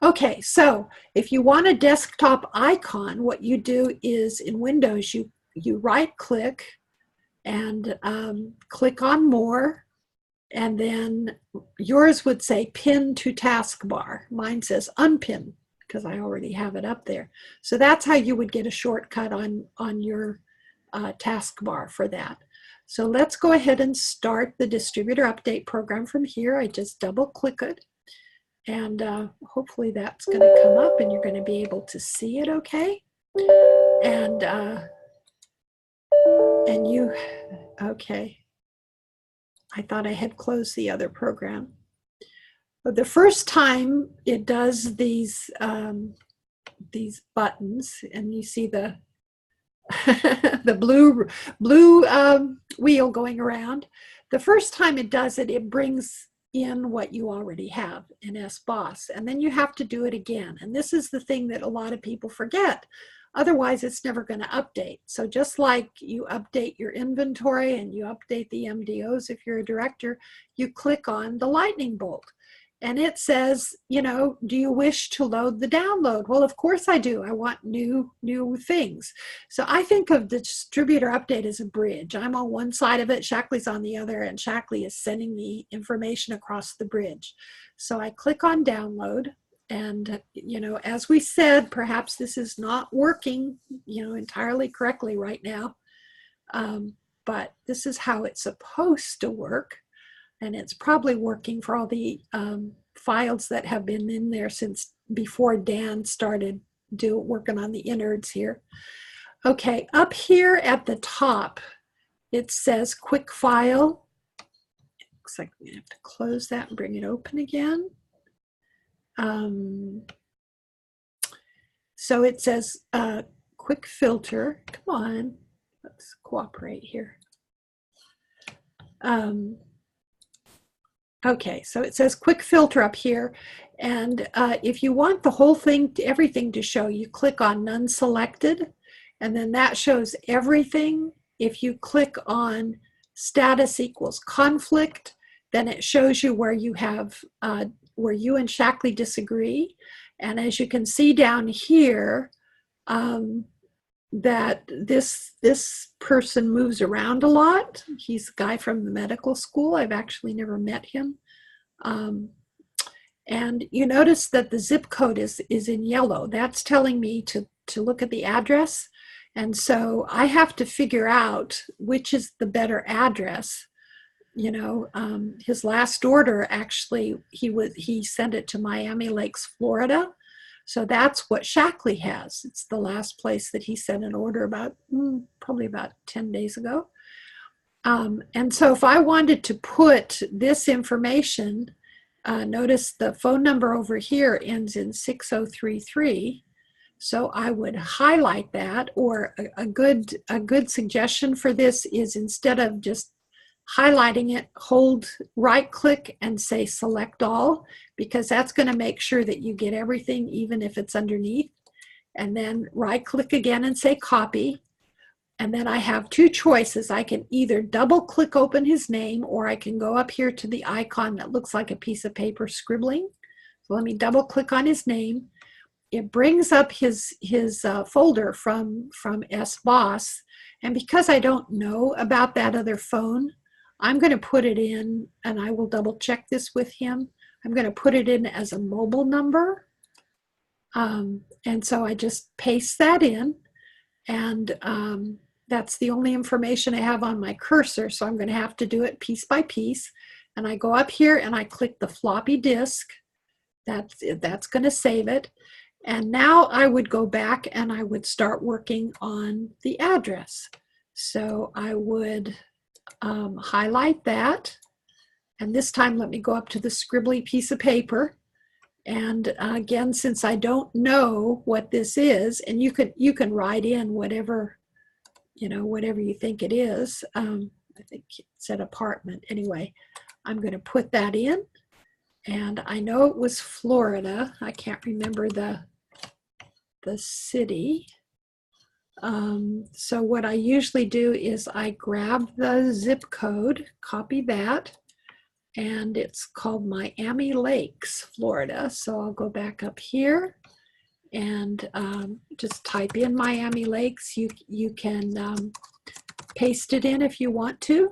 Okay, so if you want a desktop icon, what you do is in Windows, you right click and click on more, and then yours would say pin to taskbar. Mine says unpin because I already have it up there. So that's how you would get a shortcut on your taskbar for that. So let's go ahead and start the distributor update program from here. I just double click it, and hopefully that's going to come up and you're going to be able to see it okay. And you, okay, I thought I had closed the other program. But the first time it does these buttons, and you see the the blue wheel going around. The first time it does it, it brings in what you already have in SBOSS, and then you have to do it again. And this is the thing that a lot of people forget. Otherwise, it's never going to update. So just like you update your inventory and you update the MDOs if you're a director, you click on the lightning bolt. And it says, you know, do you wish to load the download? Well, of course I do. I want new things. So I think of the distributor update as a bridge. I'm on one side of it, Shaklee's on the other, and Shaklee is sending me information across the bridge. So I click on download, and, you know, as we said, perhaps this is not working, you know, entirely correctly right now. but this is how it's supposed to work. And it's probably working for all the files that have been in there since before Dan started working on the innards here. Okay, up here at the top, it says quick file. Looks like we have to close that and bring it open again. So it says quick filter. Come on, let's cooperate here. Okay, so it says quick filter up here, and if you want the whole thing, everything to show, you click on none selected, and then that shows everything. If you click on status equals conflict, then it shows you where you have where you and Shaklee disagree. And as you can see down here, that this person moves around a lot. He's a guy from the medical school. I've actually never met him. And you notice that the zip code is in yellow. That's telling me to look at the address. And so I have to figure out which is the better address. You know, his last order, actually, he sent it to Miami Lakes, Florida. So that's what Shaklee has. It's the last place that he sent an order about, probably about 10 days ago. And so if I wanted to put this information, notice the phone number over here ends in 6033. So I would highlight that, or a good suggestion for this is, instead of just highlighting it, hold right click and say select all, because that's going to make sure that you get everything, even if it's underneath. And then right click again and say copy. And then I have two choices. I can either double click open his name, or I can go up here to the icon that looks like a piece of paper scribbling. So let me double click on his name. It brings up his folder from SBOSS. And because I don't know about that other phone, I'm going to put it in, and I will double check this with him. I'm going to put it in as a mobile number. And so I just paste that in, and that's the only information I have on my cursor. So I'm going to have to do it piece by piece. And I go up here and I click the floppy disk. That's going to save it. And now I would go back and I would start working on the address. So I would highlight that. And this time, let me go up to the scribbly piece of paper. And again, since I don't know what this is, and you can write in whatever, whatever you think it is. I think it said apartment. Anyway, I'm going to put that in. And I know it was Florida. I can't remember the city. So what I usually do is I grab the zip code, copy that, and it's called Miami Lakes, Florida. So I'll go back up here and just type in Miami Lakes. You can paste it in if you want to,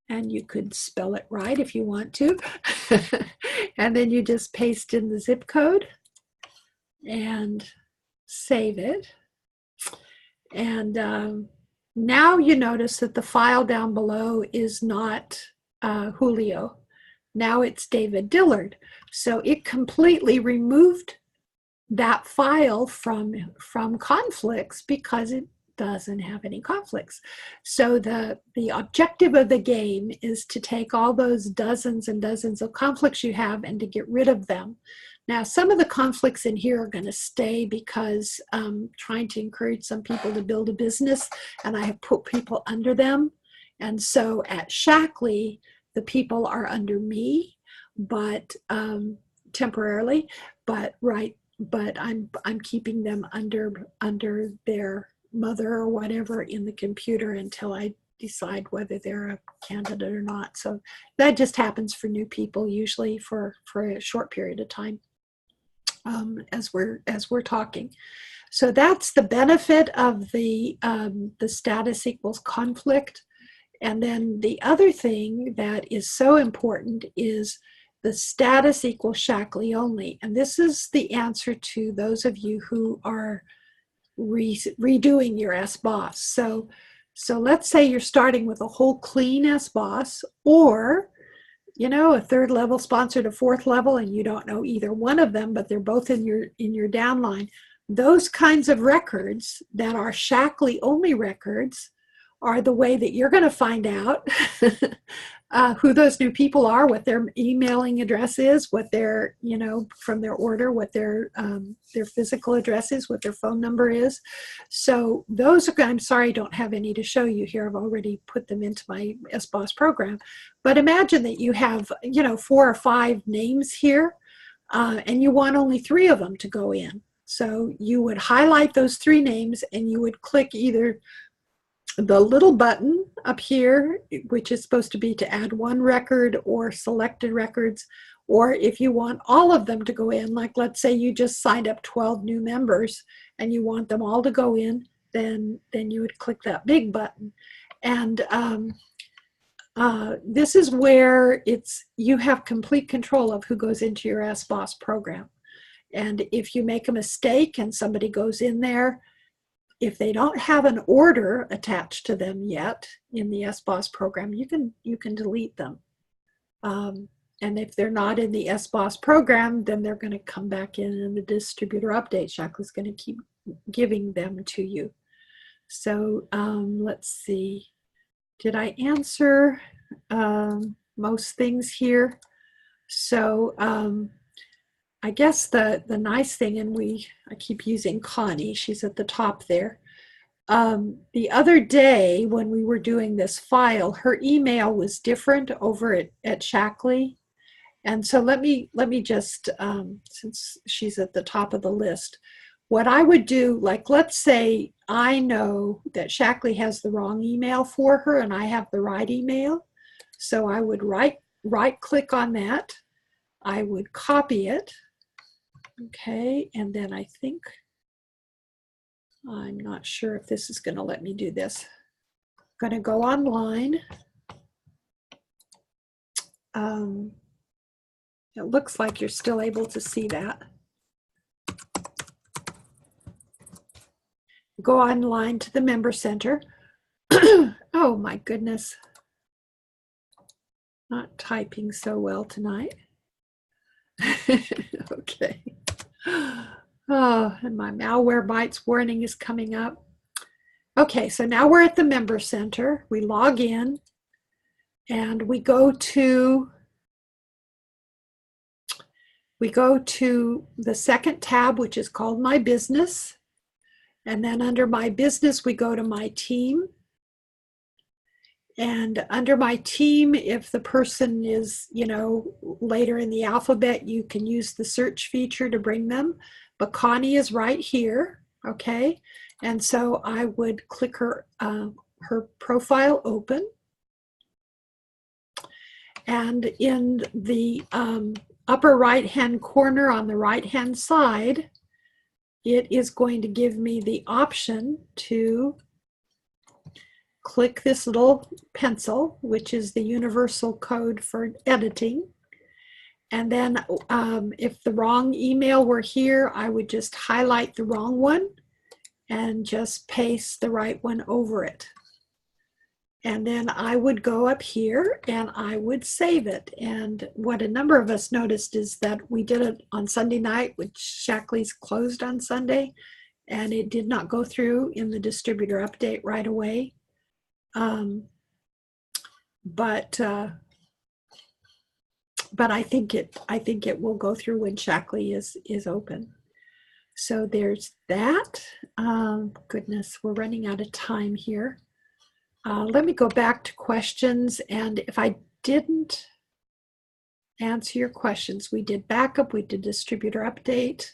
and you could spell it right if you want to. And then you just paste in the zip code and save it. And now you notice that the file down below is not Julio. Now it's David Dillard. So it completely removed that file from conflicts, because it doesn't have any conflicts. So the objective of the game is to take all those dozens and dozens of conflicts you have and to get rid of them. Now, some of the conflicts in here are going to stay because I'm trying to encourage some people to build a business, and I have put people under them. And so at Shaklee, the people are under me, but temporarily, but I'm keeping them under their mother or whatever in the computer until I decide whether they're a candidate or not. So that just happens for new people, usually for a short period of time. As we're talking. So that's the benefit of the status equals conflict. And then the other thing that is so important is the status equals Shaklee only. And this is the answer to those of you who are redoing your SBOSS. So So let's say you're starting with a whole clean SBOSS, or a third level sponsored a fourth level, and you don't know either one of them, but they're both in your downline. Those kinds of records that are Shaklee only records are the way that you're going to find out who those new people are, what their emailing address is, what their, from their order, what their physical address is, what their phone number is. So those are, I'm sorry, I don't have any to show you here. I've already put them into my SBOSS program. But imagine that you have, 4 or 5 names here, and you want only 3 of them to go in. So you would highlight those 3 names, and you would click either the little button up here, which is supposed to be to add 1 record or selected records, or if you want all of them to go in, like let's say you just signed up 12 new members and you want them all to go in, then you would click that big button. And this is where you have complete control of who goes into your SBOSS program. And if you make a mistake and somebody goes in there, if they don't have an order attached to them yet in the SBOSS program, you can delete them. And if they're not in the SBOSS program, then they're going to come back in the distributor update. Shaklee's going to keep giving them to you. So let's see. Did I answer most things here? So I guess the nice thing, and I keep using Connie, she's at the top there. The other day when we were doing this file, her email was different over at Shaklee. And so let me just, since she's at the top of the list, what I would do, like let's say I know that Shaklee has the wrong email for her and I have the right email. So I would right click on that. I would copy it. Okay, and then I'm not sure if this is going to let me do this. I'm going to go online. It looks like you're still able to see that. Go online to the Member Center. Oh my goodness. Not typing so well tonight. Okay. Oh, and my Malwarebytes warning is coming up. Okay, so now we're at the Member Center. We log in and we go to the second tab, which is called My Business. And then under My Business, we go to My Team. And under My Team, if the person is, later in the alphabet, you can use the search feature to bring them. But Connie is right here, okay? And so I would click her profile open. And in the upper right-hand corner on the right-hand side, it is going to give me the option to click this little pencil, which is the universal code for editing. And then if the wrong email were here, I would just highlight the wrong one and just paste the right one over it. And then I would go up here and I would save it. And what a number of us noticed is that we did it on Sunday night, which Shaklee's closed on Sunday, and it did not go through in the distributor update right away. But I think it will go through when Shaklee is open. So there's that. Goodness, we're running out of time here. Let me go back to questions, and if I didn't answer your questions, we did backup, we did distributor update.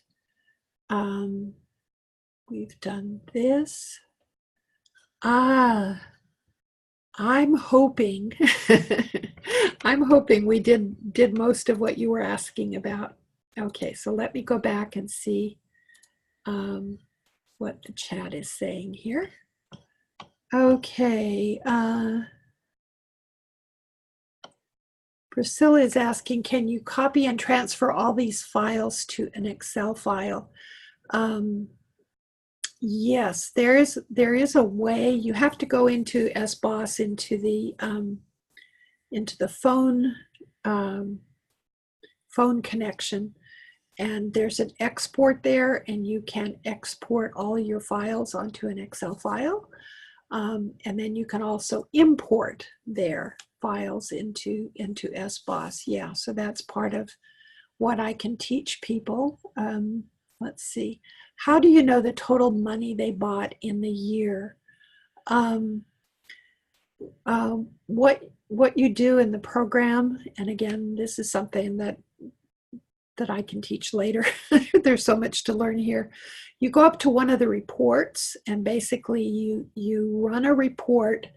We've done this. I'm hoping I'm hoping we did most of what you were asking about. Okay, so let me go back and see what the chat is saying here. Okay, Priscilla is asking, can you copy and transfer all these files to an Excel file? Yes, there is a way. You have to go into SBOSS into the um, phone connection, and there's an export there, and you can export all your files onto an Excel file. And then you can also import their files into SBOSS. Yeah, so that's part of what I can teach people. Let's see. How do you know the total money they bought in the year? Um, what you do in the program, and again, this is something that I can teach later. There's so much to learn here. You go up to one of the reports, and basically you run a report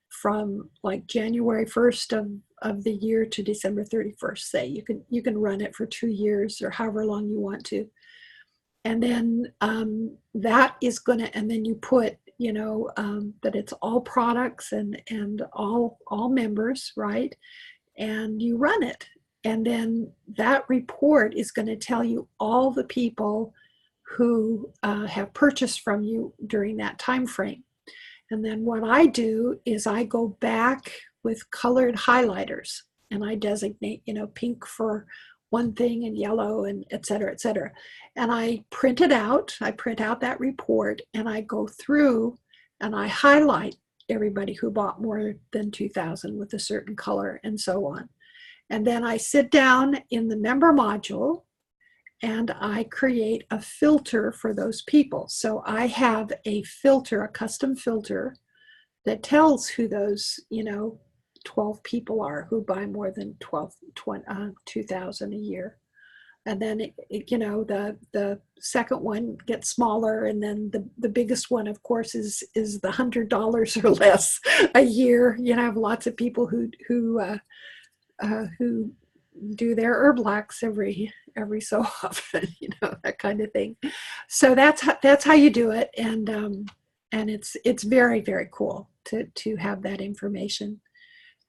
from like January 1st of the year to December 31st. Say you can run it for 2 years or however long you want to, and then that is going to, and then you put that it's all products and all members, right? And you run it, and then that report is going to tell you all the people who have purchased from you during that time frame. And then what I do is I go back with colored highlighters, and I designate, pink for one thing and yellow and et cetera, et cetera. And I print it out. I print out that report, and I go through and I highlight everybody who bought more than 2,000 with a certain color and so on. And then I sit down in the member module and I create a filter for those people. So I have a filter, a custom filter that tells who those, 12 people are who buy more than 2,000 a year. And then, the second one gets smaller. And then the biggest one, of course, is the $100 or less a year. I have lots of people who do their herb lax every so often, that kind of thing. So that's how you do it, and it's very, very cool to have that information.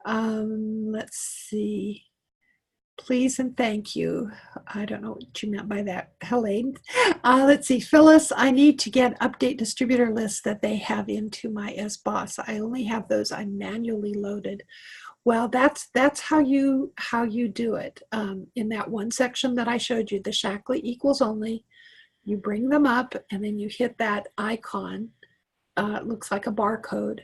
Let's see. Please and thank you. I don't know what you meant by that, Helene. Let's see, Phyllis. I need to get update distributor lists that they have into my SBOSS. I only have those I manually loaded. Well, that's how you do it. In that one section that I showed you, the Shaklee equals only, you bring them up and then you hit that icon. It looks like a barcode,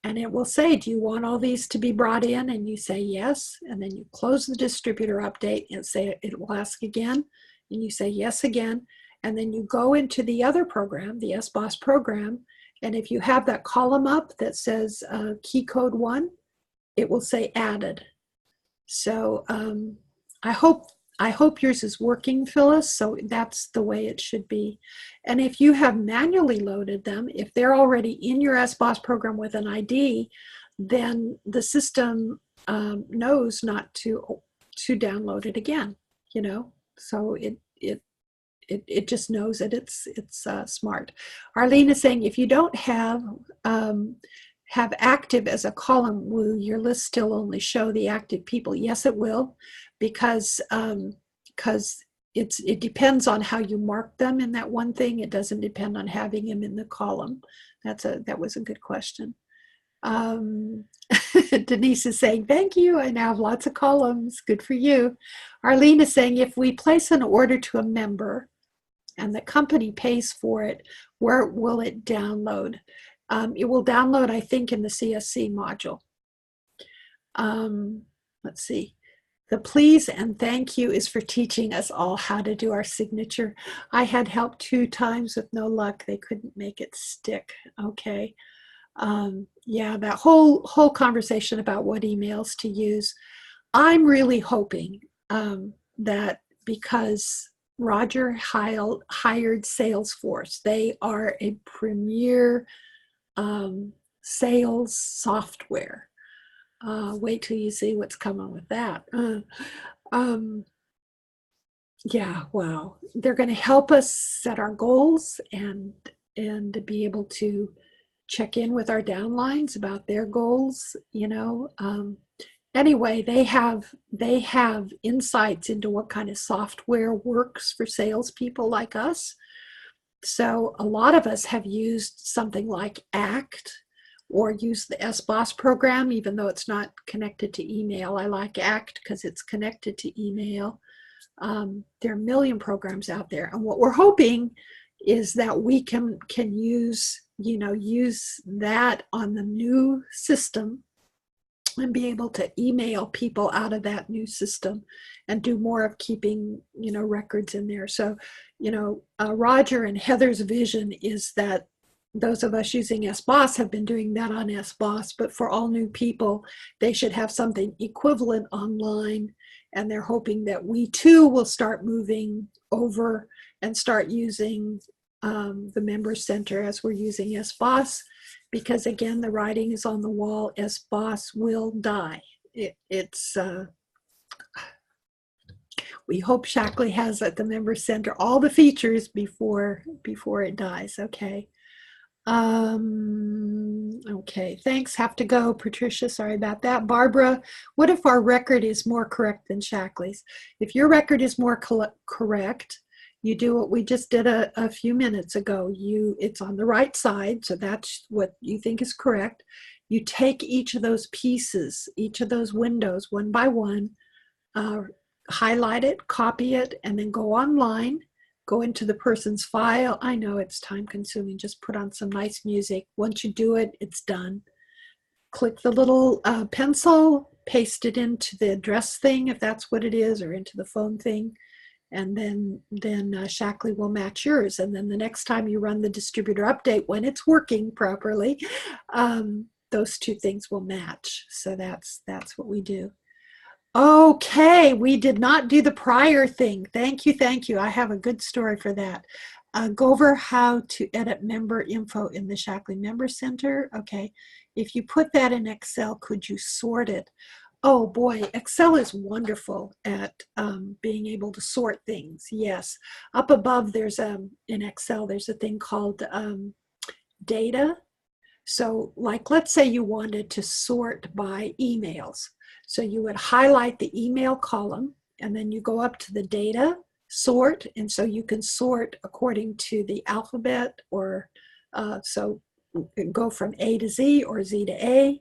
and it will say, do you want all these to be brought in? And you say yes, and then you close the distributor update and say, it will ask again, and you say yes again, and then you go into the other program, the SBOSS program, and if you have that column up that says key code 1, it will say added. So I hope yours is working, Phyllis. So that's the way it should be. And if you have manually loaded them, if they're already in your SBOSS program with an ID, then the system knows not to download it again. So it just knows that it's smart. Arlene is saying, if you don't have active as a column, will your list still only show the active people? Yes, it will, because it depends on how you mark them in that one thing. It doesn't depend on having them in the column. That was a good question. Denise is saying, thank you. I now have lots of columns. Good for you. Arlene is saying, if we place an order to a member and the company pays for it, where will it download? It will download, I think, in the CSC module. Let's see. The please and thank you is for teaching us all how to do our signature. I had help 2 times with no luck. They couldn't make it stick. Okay. Yeah, that whole conversation about what emails to use. I'm really hoping that because Roger hired Salesforce, they are a premier sales software. Wait till you see what's coming with that. Yeah, wow. They're going to help us set our goals and to be able to check in with our downlines about their goals. Anyway, they have insights into what kind of software works for salespeople like us. So a lot of us have used something like ACT or use the SBOSS program, even though it's not connected to email. I like ACT because it's connected to email. There are a million programs out there, and what we're hoping is that we can use that on the new system and be able to email people out of that new system and do more of keeping records in there. So Roger and Heather's vision is that those of us using SBOSS have been doing that on SBOSS, but for all new people, they should have something equivalent online. And they're hoping that we too will start moving over and start using the Member Center as we're using SBOSS, because again, the writing is on the wall, SBOSS will die. We hope Shaklee has at the Member Center all the features before it dies. Okay. Okay, thanks. Have to go, Patricia. Sorry about that. Barbara, what if our record is more correct than Shaklee's? If your record is more correct, you do what we just did a few minutes ago. It's on the right side, so that's what you think is correct. You take each of those pieces, each of those windows, one by one, highlight it, copy it, and then go online. Go into the person's file. I know it's time consuming. Just put on some nice music. Once you do it, it's done. Click the little pencil, paste it into the address thing, if that's what it is, or into the phone thing. And then Shaklee will match yours. And then the next time you run the distributor update, when it's working properly, those two things will match. So that's what we do. Okay, we did not do the prior thing. Thank you. I have a good story for that. Go over how to edit member info in the Shaklee Member Center. Okay, if you put that in Excel, could you sort it? Oh boy, Excel is wonderful at being able to sort things. Yes, up above there's in Excel, there's a thing called data. So like, let's say you wanted to sort by emails. So you would highlight the email column, and then you go up to the data, sort, and so you can sort according to the alphabet, or so go from A to Z or Z to A.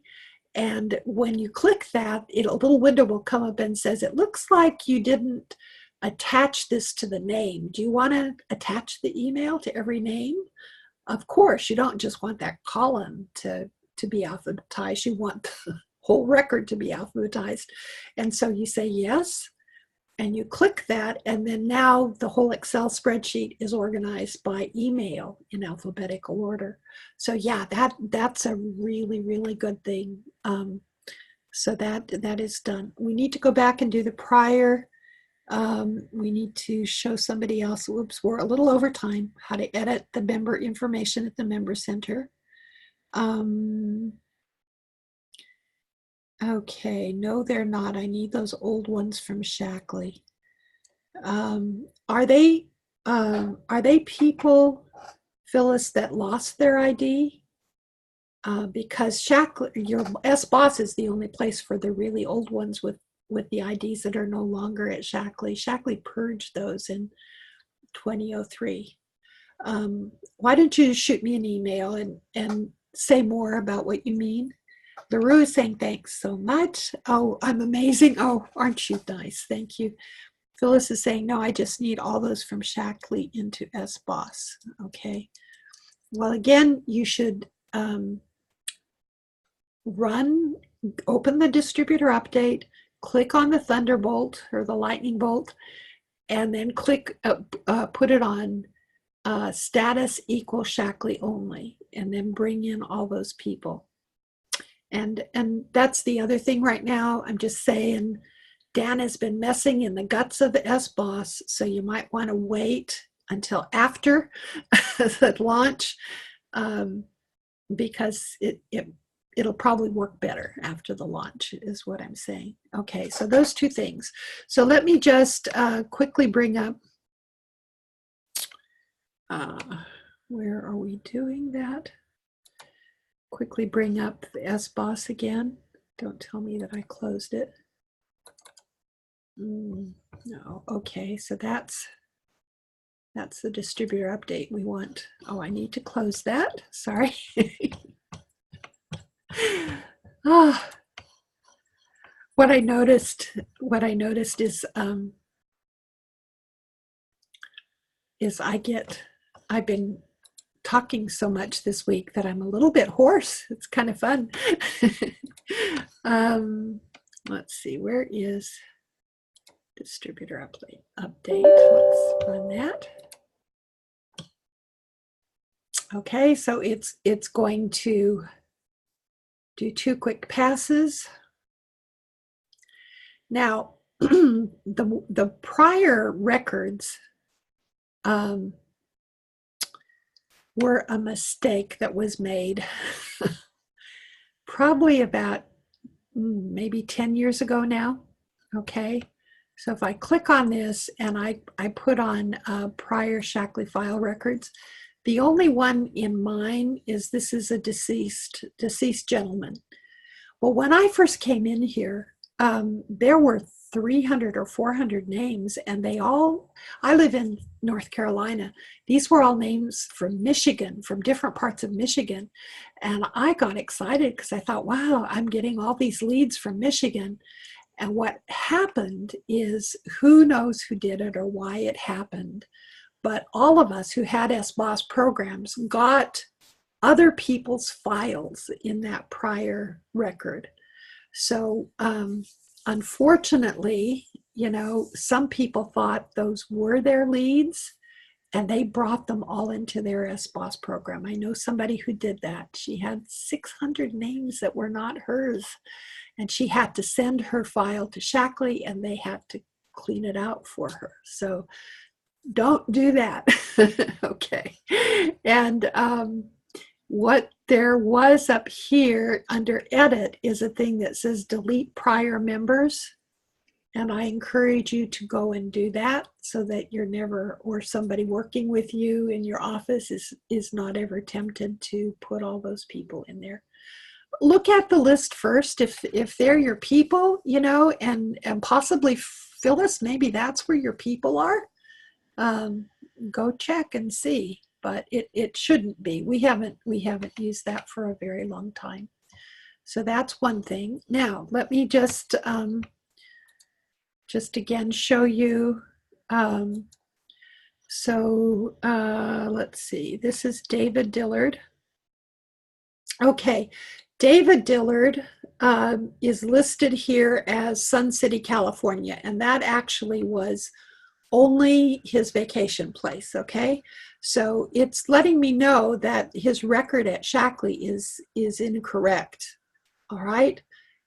And when you click that, a little window will come up and says, it looks like you didn't attach this to the name. Do you want to attach the email to every name? Of course, you don't just want that column to be alphabetized. You want the whole record to be alphabetized. And so you say yes, and you click that, and then now the whole Excel spreadsheet is organized by email in alphabetical order. So yeah, that's a really, really good thing. So that is done. We need to go back and do the prior. We need to show somebody else, whoops, we're a little over time, how to edit the member information at the Member Center. Okay, no, they're not. I need those old ones from Shaklee. Are they people, Phyllis, that lost their ID? Because Shaklee, your SBOSS is the only place for the really old ones with the IDs that are no longer at Shaklee. Shaklee purged those in 2003. Why don't you shoot me an email and say more about what you mean? LaRue is saying, thanks so much. Oh, I'm amazing. Oh, aren't you nice? Thank you. Phyllis is saying, no, I just need all those from Shaklee into SBOSS. Okay. Well, again, you should open the distributor update, click on the Thunderbolt or the lightning bolt, and then click, put it on status equal Shaklee only, and then bring in all those people. And that's the other thing right now. I'm just saying, Dan has been messing in the guts of the SBOSS, so you might want to wait until after the launch, because it'll probably work better after the launch, is what I'm saying. Okay, so those two things. So let me just quickly bring up, where are we doing that? Quickly bring up the SBOSS again. Don't tell me that I closed it. No, okay, so that's That's the distributor update we want. Oh, I need to close that. Sorry. Ah, what I noticed is I've been talking so much this week that I'm a little bit hoarse. It's kind of fun. Let's see, where is distributor update? Let's run that. Okay, so it's going to do 2 quick passes. Now, the prior records were a mistake that was made probably about maybe 10 years ago now. Okay, so if I click on this and I put on prior Shaklee file records, the only one in mine is this is a deceased gentleman. Well, when I first came in here, there were 300 or 400 names, and I live in North Carolina. These were all names from Michigan, from different parts of Michigan. And I got excited because I thought, wow, I'm getting all these leads from Michigan. And what happened is, who knows who did it or why it happened, but all of us who had SBOSS programs got other people's files in that prior record. So unfortunately, some people thought those were their leads, and they brought them all into their SBOSS program. I know somebody who did that. She had 600 names that were not hers, and she had to send her file to Shaklee, and they had to clean it out for her. So don't do that. Okay. And what there was up here under edit is a thing that says delete prior members. And I encourage you to go and do that so that you're never, or somebody working with you in your office is not ever tempted to put all those people in there. Look at the list first. If they're your people, and possibly Phyllis, maybe that's where your people are. Go check and see, but it shouldn't be. We haven't used that for a very long time. So that's one thing. Now let me just again show you. Let's see. This is David Dillard. Okay, David Dillard is listed here as Sun City, California, and that actually was only his vacation place. Okay, so it's letting me know that his record at Shaklee is incorrect. All right,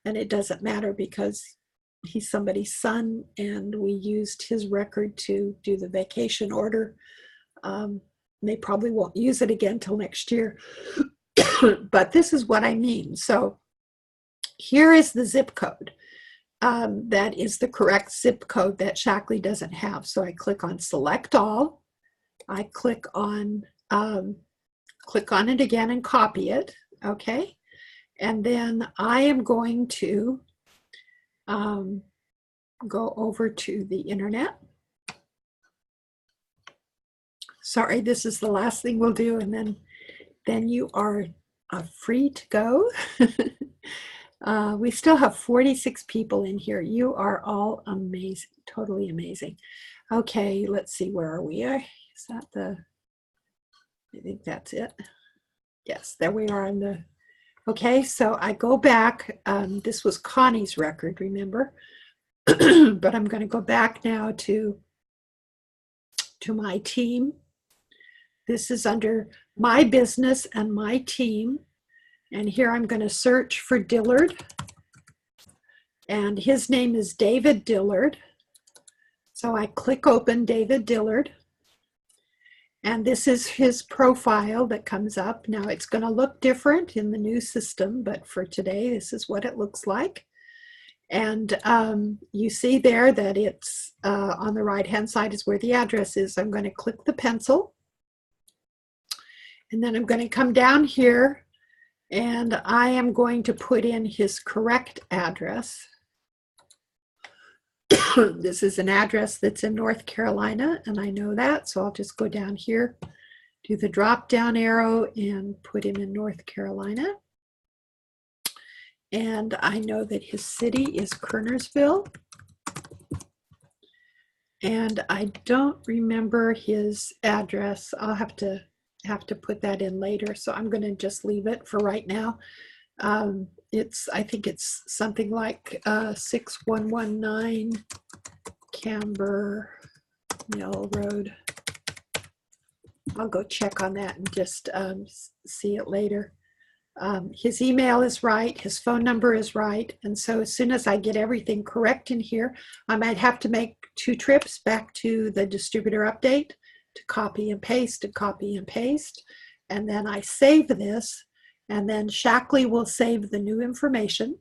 and it doesn't matter because he's somebody's son, and we used his record to do the vacation order. They probably won't use it again till next year, but this is what I mean. So here is the zip code. That is the correct zip code that Shaklee doesn't have. So I click on select all. I click on it again and copy it. Okay. And then I am going to go over to the internet. Sorry, this is the last thing we'll do, and then you are free to go. We still have 46 people in here. You are all amazing, totally amazing. Okay, let's see, where are we? Is that I think that's it. Yes, there we are on the, okay, so I go back. This was Connie's record, remember? But I'm going to go back now to my team. This is under my business and my team. And here I'm going to search for Dillard. And his name is David Dillard. So I click open David Dillard. And this is his profile that comes up. Now it's going to look different in the new system, but for today, this is what it looks like. And you see there that it's on the right-hand side is where the address is. I'm going to click the pencil. And then I'm going to come down here, and I am going to put in his correct address. This is an address that's in North Carolina, and I know that, so I'll just go down here, do the drop down arrow, and put him in North Carolina. And I know that his city is Kernersville. And I don't remember his address. I'll have to put that in later. So I'm going to just leave it for right now. I think it's something like 6119 Camber Mill Road. I'll go check on that and just see it later. His email is right, his phone number is right, and so as soon as I get everything correct in here, I might have to make 2 trips back to the distributor update to copy and paste and copy and paste, and then I save this, and then Shaklee will save the new information,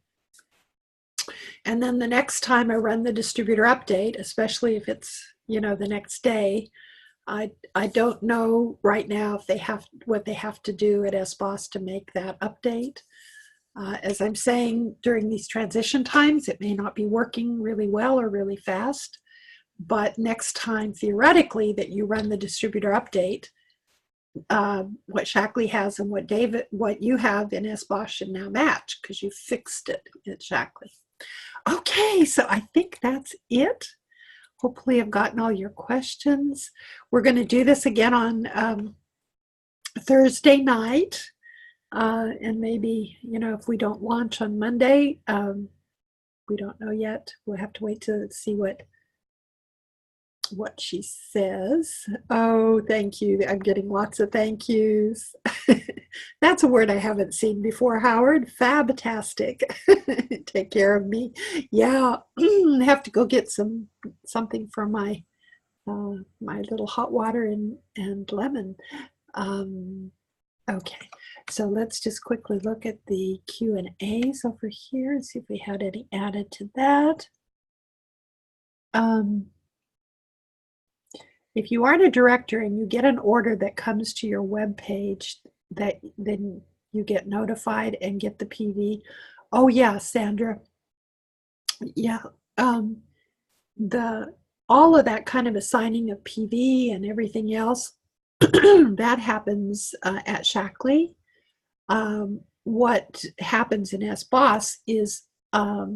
and then the next time I run the distributor update, especially if it's, you know, the next day, I don't know right now if they have what they have to do at SBOSS to make that update. As I'm saying, during these transition times, it may not be working really well or really fast, but next time, theoretically, that you run the distributor update, what Shaklee has and what you have in SBOSS should now match because you fixed it at Shaklee. Okay, so I think that's it. Hopefully I've gotten all your questions. We're going to do this again on Thursday night. And maybe, you know, if we don't launch on Monday, we don't know yet. We'll have to wait to see what she says. Oh, thank you. I'm getting lots of thank yous. That's a word I haven't seen before, Howard. Fabtastic. Take care of me. Yeah, I have to go get something for my my little hot water and lemon. Okay, so let's just quickly look at the Q&As over here and see if we had any added to that. If you aren't a director and you get an order that comes to your web page, then you get notified and get the PV. Oh yeah, Sandra. Yeah, all of that kind of assigning of PV and everything else, that happens at Shaklee. What happens in SBOSS is a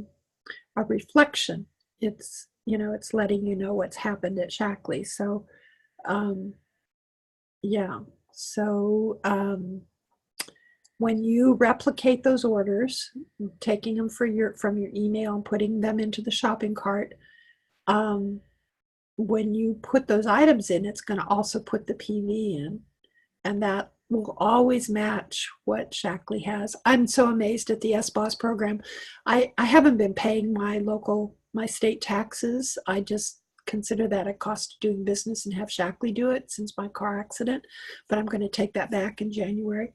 reflection. It's, you know, it's letting you know what's happened at Shaklee. So, yeah. So when you replicate those orders, taking them from your email and putting them into the shopping cart, when you put those items in, it's going to also put the PV in, and that will always match what Shaklee has. I'm so amazed at the SBOSS program. I haven't been paying my state taxes. I just consider that a cost of doing business and have Shaklee do it since my car accident, but I'm going to take that back in January.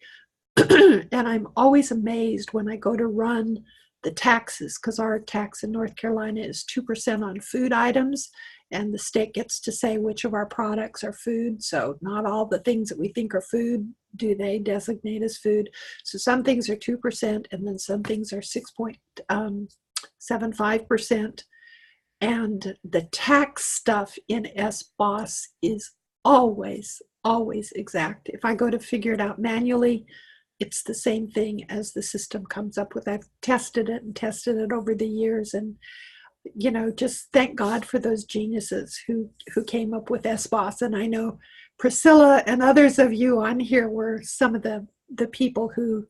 And I'm always amazed when I go to run the taxes, because our tax in North Carolina is 2% on food items, and the state gets to say which of our products are food. So not all the things that we think are food do they designate as food. So some things are 2%, and then some things are 6.75%. And the tax stuff in SBOSS is always exact. If I go to figure it out manually, it's the same thing as the system comes up with. I've tested it over the years, and you know, just thank God for those geniuses who came up with SBOSS. And I know Priscilla and others of you on here were some of the people who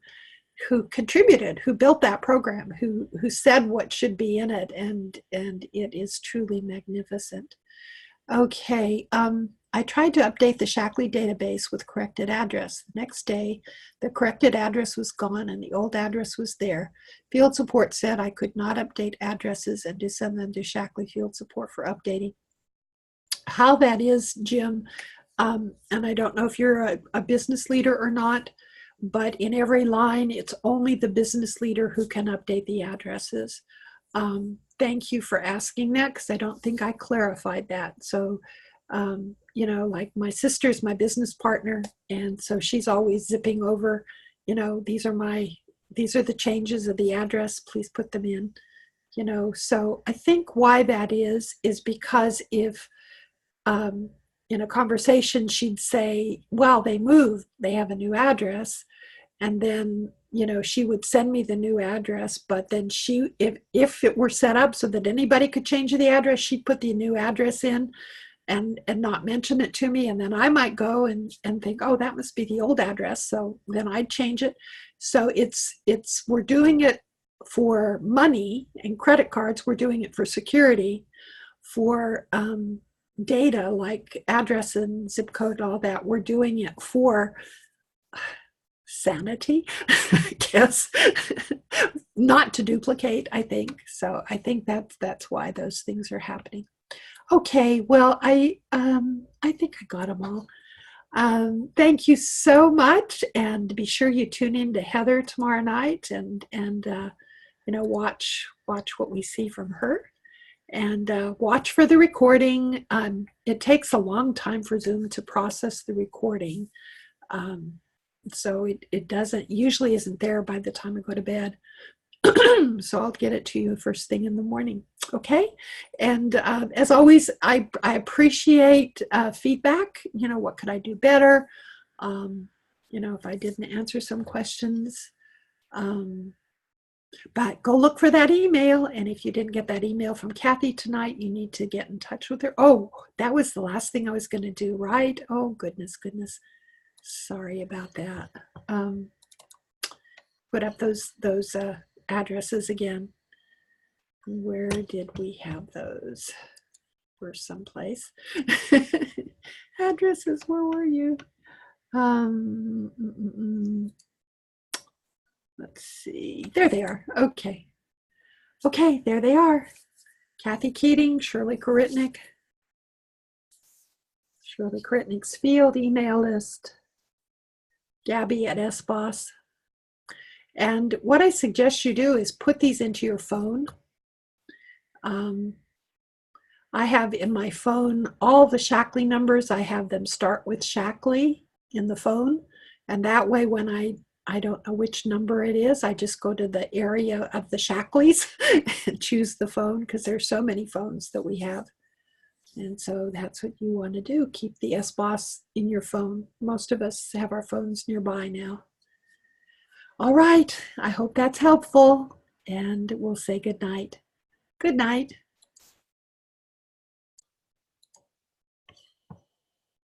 contributed, who built that program, who said what should be in it, and it is truly magnificent. Okay, I tried to update the Shaklee database with corrected address. The next day, the corrected address was gone and the old address was there. Field support said I could not update addresses and to send them to Shaklee field support for updating. How that is, Jim, and I don't know if you're a business leader or not, but in every line, it's only the business leader who can update the addresses. Thank you for asking that, because I don't think I clarified that. So, you know, like my sister's my business partner, and so she's always zipping over, you know, these are the changes of the address, please put them in. You know, so I think why that is because if in a conversation she'd say, well, they moved, they have a new address, and then, you know, she would send me the new address, but then if it were set up so that anybody could change the address, she'd put the new address in and not mention it to me, and then I might go and think, oh, that must be the old address, so then I'd change it. So it's we're doing it for money and credit cards, we're doing it for security. For data like address and zip code, all that, we're doing it for sanity, I guess, not to duplicate, I think. So I think that's why those things are happening. Okay, well, I think I got them all. Thank you so much, and be sure you tune in to Heather tomorrow night and you know, watch what we see from her, and watch for the recording. It takes a long time for Zoom to process the recording, so it doesn't usually isn't there by the time I go to bed. So I'll get it to you first thing in the morning. Okay. And as always, I appreciate feedback. You know, what could I do better? You know, if I didn't answer some questions, but go look for that email. And if you didn't get that email from Kathy tonight, you need to get in touch with her. Oh, that was the last thing I was going to do, right? Oh, goodness. Sorry about that. Put up those addresses again. Where did we have those? Were someplace. Addresses, where were you? Let's see. There they are. Okay, there they are. Kathy Keating, Shirley Koritnik. Shirley Koritnik's field email list. Gabby at SBOSS. And what I suggest you do is put these into your phone. I have in my phone all the Shaklee numbers. I have them start with Shaklee in the phone. And that way, when I don't know which number it is, I just go to the area of the Shaklees and choose the phone, because there's so many phones that we have. And so that's what you want to do. Keep the SBOSS in your phone. Most of us have our phones nearby now. All right. I hope that's helpful. And we'll say good night. Good night.